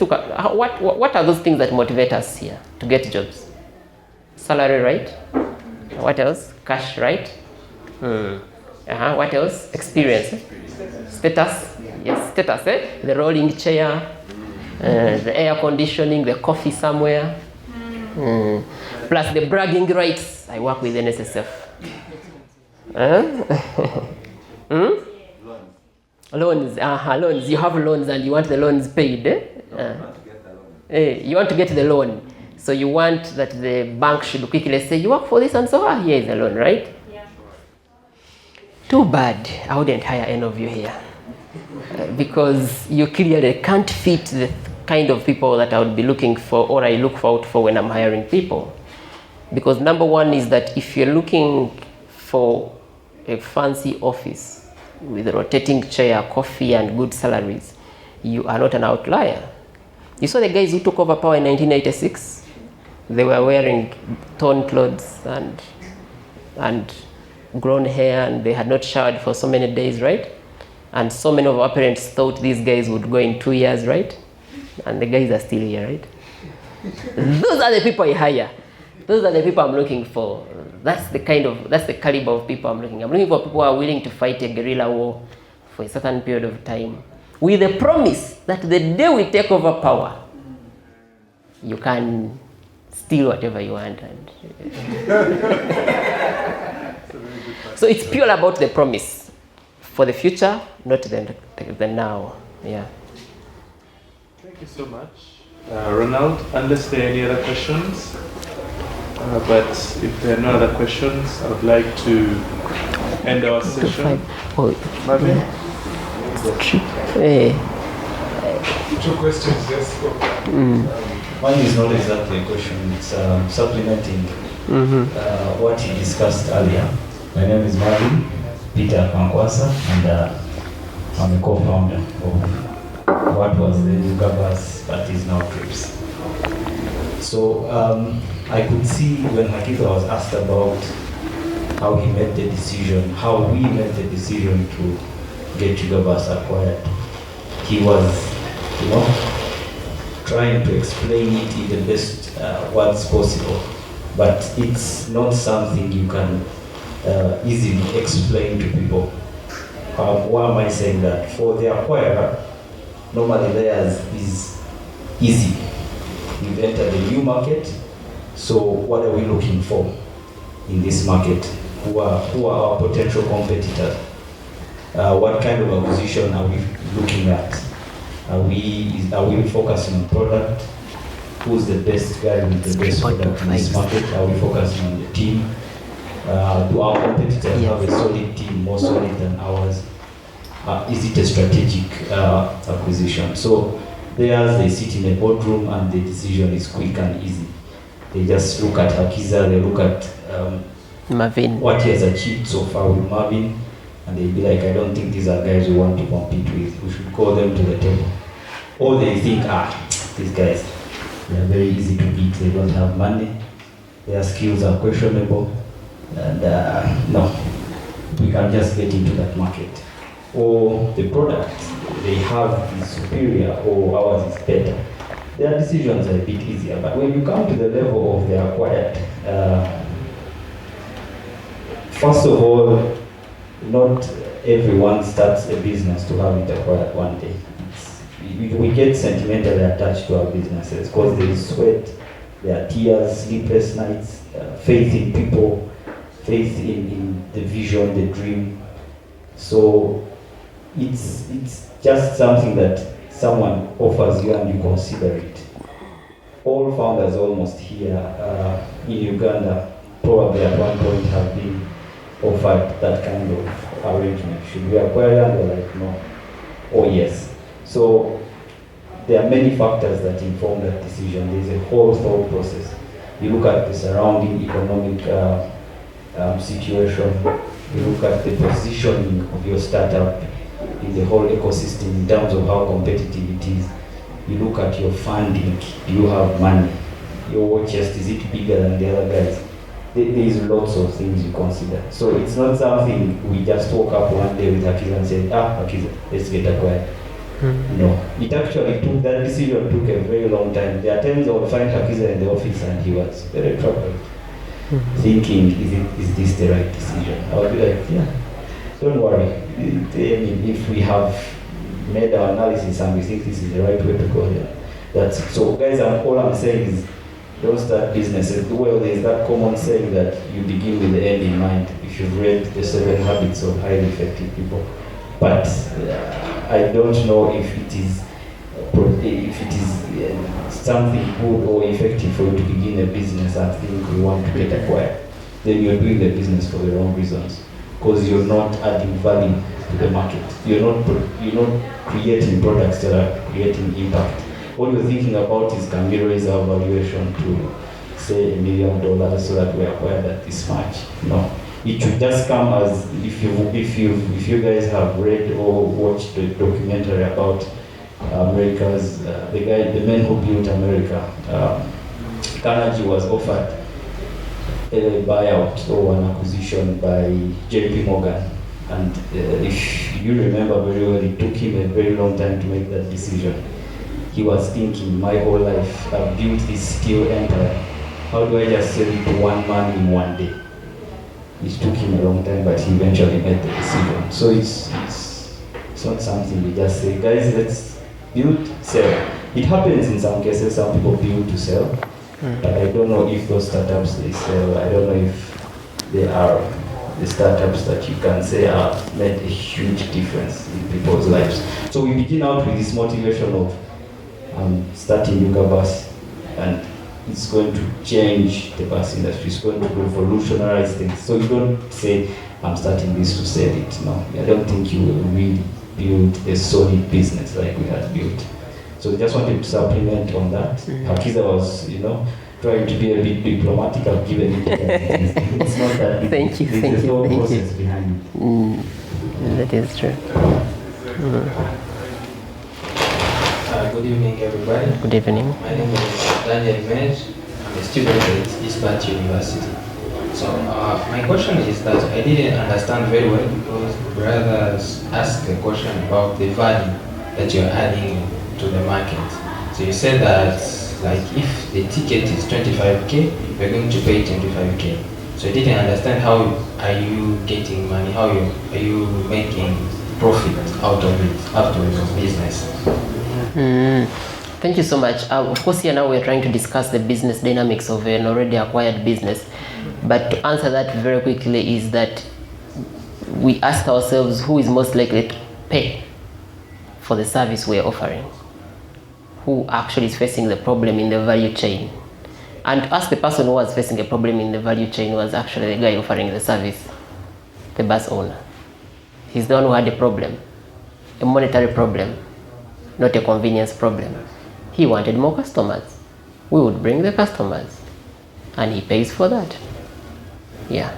Speaker 1: look at what are those things that motivate us here to get jobs? Salary, right? What else? Cash, right? What else? Experience. Status. Yes, status. The rolling chair, the air conditioning, the coffee somewhere. Plus the bragging rights. I work with NSSF. Loans. Loans. You have loans and you want the loans paid. You want to get the loan. So you want that the bank should quickly say, you work for this and so here is the loan, right? Yeah. Too bad I wouldn't hire any of you here. Because you clearly can't fit the kind of people that I would be looking for, or I look out for when I'm hiring people. Because number one is that if you're looking for a fancy office with a rotating chair, coffee, and good salaries, you are not an outlier. You saw the guys who took over power in 1986? They were wearing torn clothes and grown hair, and they had not showered for so many days, right? And so many of our parents thought these guys would go in 2 years, right? And the guys are still here, right? Those are the people I hire. Those are the people I'm looking for. That's the caliber of people I'm looking for. I'm looking for people who are willing to fight a guerrilla war for a certain period of time, with the promise that the day we take over power, you can steal whatever you want. So it's pure about the promise for the future, not the now. Yeah.
Speaker 2: Thank you so much, Ronald. Unless there are any other questions, but if there are no other questions, I would like to end our session. Marvin?
Speaker 1: Hey.
Speaker 6: 2 questions, yes.
Speaker 9: Mine is not exactly a question, it's supplementing what he discussed earlier. My name is Marvin Peter Mankwasa, and I'm a co-founder of what was the Ugabus, but is now Trips. So I could see when Kakiza was asked about how he made the decision, how we made the decision to get Ugabus acquired. He was, trying to explain it in the best words possible, but it's not something you can easily explain to people. Why am I saying that? For the acquirer, normally theirs is easy. We've entered a new market, so what are we looking for in this market? Who are our potential competitors? What kind of acquisition are we looking at? Are we focusing on product? Who's the best guy with the best product in this market? Are we focusing on the team? Do our competitors have a solid team, more solid than ours? Is it a strategic acquisition? So they sit in a boardroom and the decision is quick and easy. They just look at Kakiza, they look at
Speaker 1: Marvin,
Speaker 9: what he has achieved so far with Marvin, and they'd be like, I don't think these are guys we want to compete with. We should call them to the table. Or they think, these guys, they are very easy to beat. They don't have money. Their skills are questionable. And no, we can just get into that market. Or the product they have is superior, or ours is better. Their decisions are a bit easier. But when you come to the level of the acquired, first of all, not everyone starts a business to have it acquired one day. We get sentimentally attached to our businesses because there is sweat, there are tears, sleepless nights, faith in people, faith in the vision, the dream. So it's just something that someone offers you and you consider it. All founders almost here in Uganda probably at one point have been offered that kind of arrangement. Should we acquire? And they're like, no. Or yes. So there are many factors that inform that decision. There's a whole thought process. You look at the surrounding economic situation. You look at the positioning of your startup in the whole ecosystem in terms of how competitive it is. You look at your funding. Do you have money? Your war chest, is it bigger than the other guys? There is lots of things you consider. So it's not something we just woke up one day with Kakiza and said, Kakiza, let's get acquired. No, it actually that decision took a very long time. There are times I would find Kakiza in the office and he was very troubled, thinking, is this the right decision? I would be like, yeah, don't worry. If we have made our analysis and we think this is the right way to go, that's it. So guys, all I'm saying is, don't start businesses. Well, there's that common saying that you begin with the end in mind. If you've read the 7 Habits of Highly Effective People, but I don't know if it is something good or effective for you to begin a business and think we want to get acquired. Then you're doing the business for the wrong reasons, because you're not adding value to the market. You're not creating products that are creating impact. all you're thinking about is can we raise our valuation to say $1 million so that we acquire that this much. No. It should just come as if you guys have read or watched the documentary about America's the man who built America. Carnegie was offered a buyout or an acquisition by JP Morgan, and if you remember very well, it took him a very long time to make that decision. He was thinking, my whole life I've built this steel empire. How do I just sell it to one man in one day? It took him a long time, but he eventually made the decision. So it's not something we just say, guys, let's build, sell. It happens in some cases, some people build to sell, but I don't know if those startups they sell, I don't know if they are the startups that you can say have made a huge difference in people's lives. So we begin out with this motivation of starting Ugabus, and it's going to change the bus industry. It's going to revolutionize things. So you don't say, I'm starting this to sell it. No, I don't think you will really build a solid business like we had built. So we just wanted to supplement on that. Kakiza was, trying to be a bit diplomatic. I've given it. It's not that.
Speaker 1: Thank you.
Speaker 9: There's no process behind it.
Speaker 1: That is true.
Speaker 10: Good evening, everybody.
Speaker 1: Good evening.
Speaker 10: My name is Daniel Mej. I'm a student at Eastbat University. So my question is that I didn't understand very well because brothers asked a question about the value that you're adding to the market. So you said that like if the ticket is 25k, you're going to pay 25k. So I didn't understand how are you getting money, how are you making profit out of it, out of your business.
Speaker 1: Thank you so much. Of course, here now we're trying to discuss the business dynamics of an already acquired business. But to answer that very quickly is that we asked ourselves who is most likely to pay for the service we're offering, who actually is facing the problem in the value chain. And to ask the person who was facing a problem in the value chain was actually the guy offering the service, the bus owner. He's the one who had a problem, a monetary problem, not a convenience problem. He wanted more customers. We would bring the customers, and he pays for that. Yeah.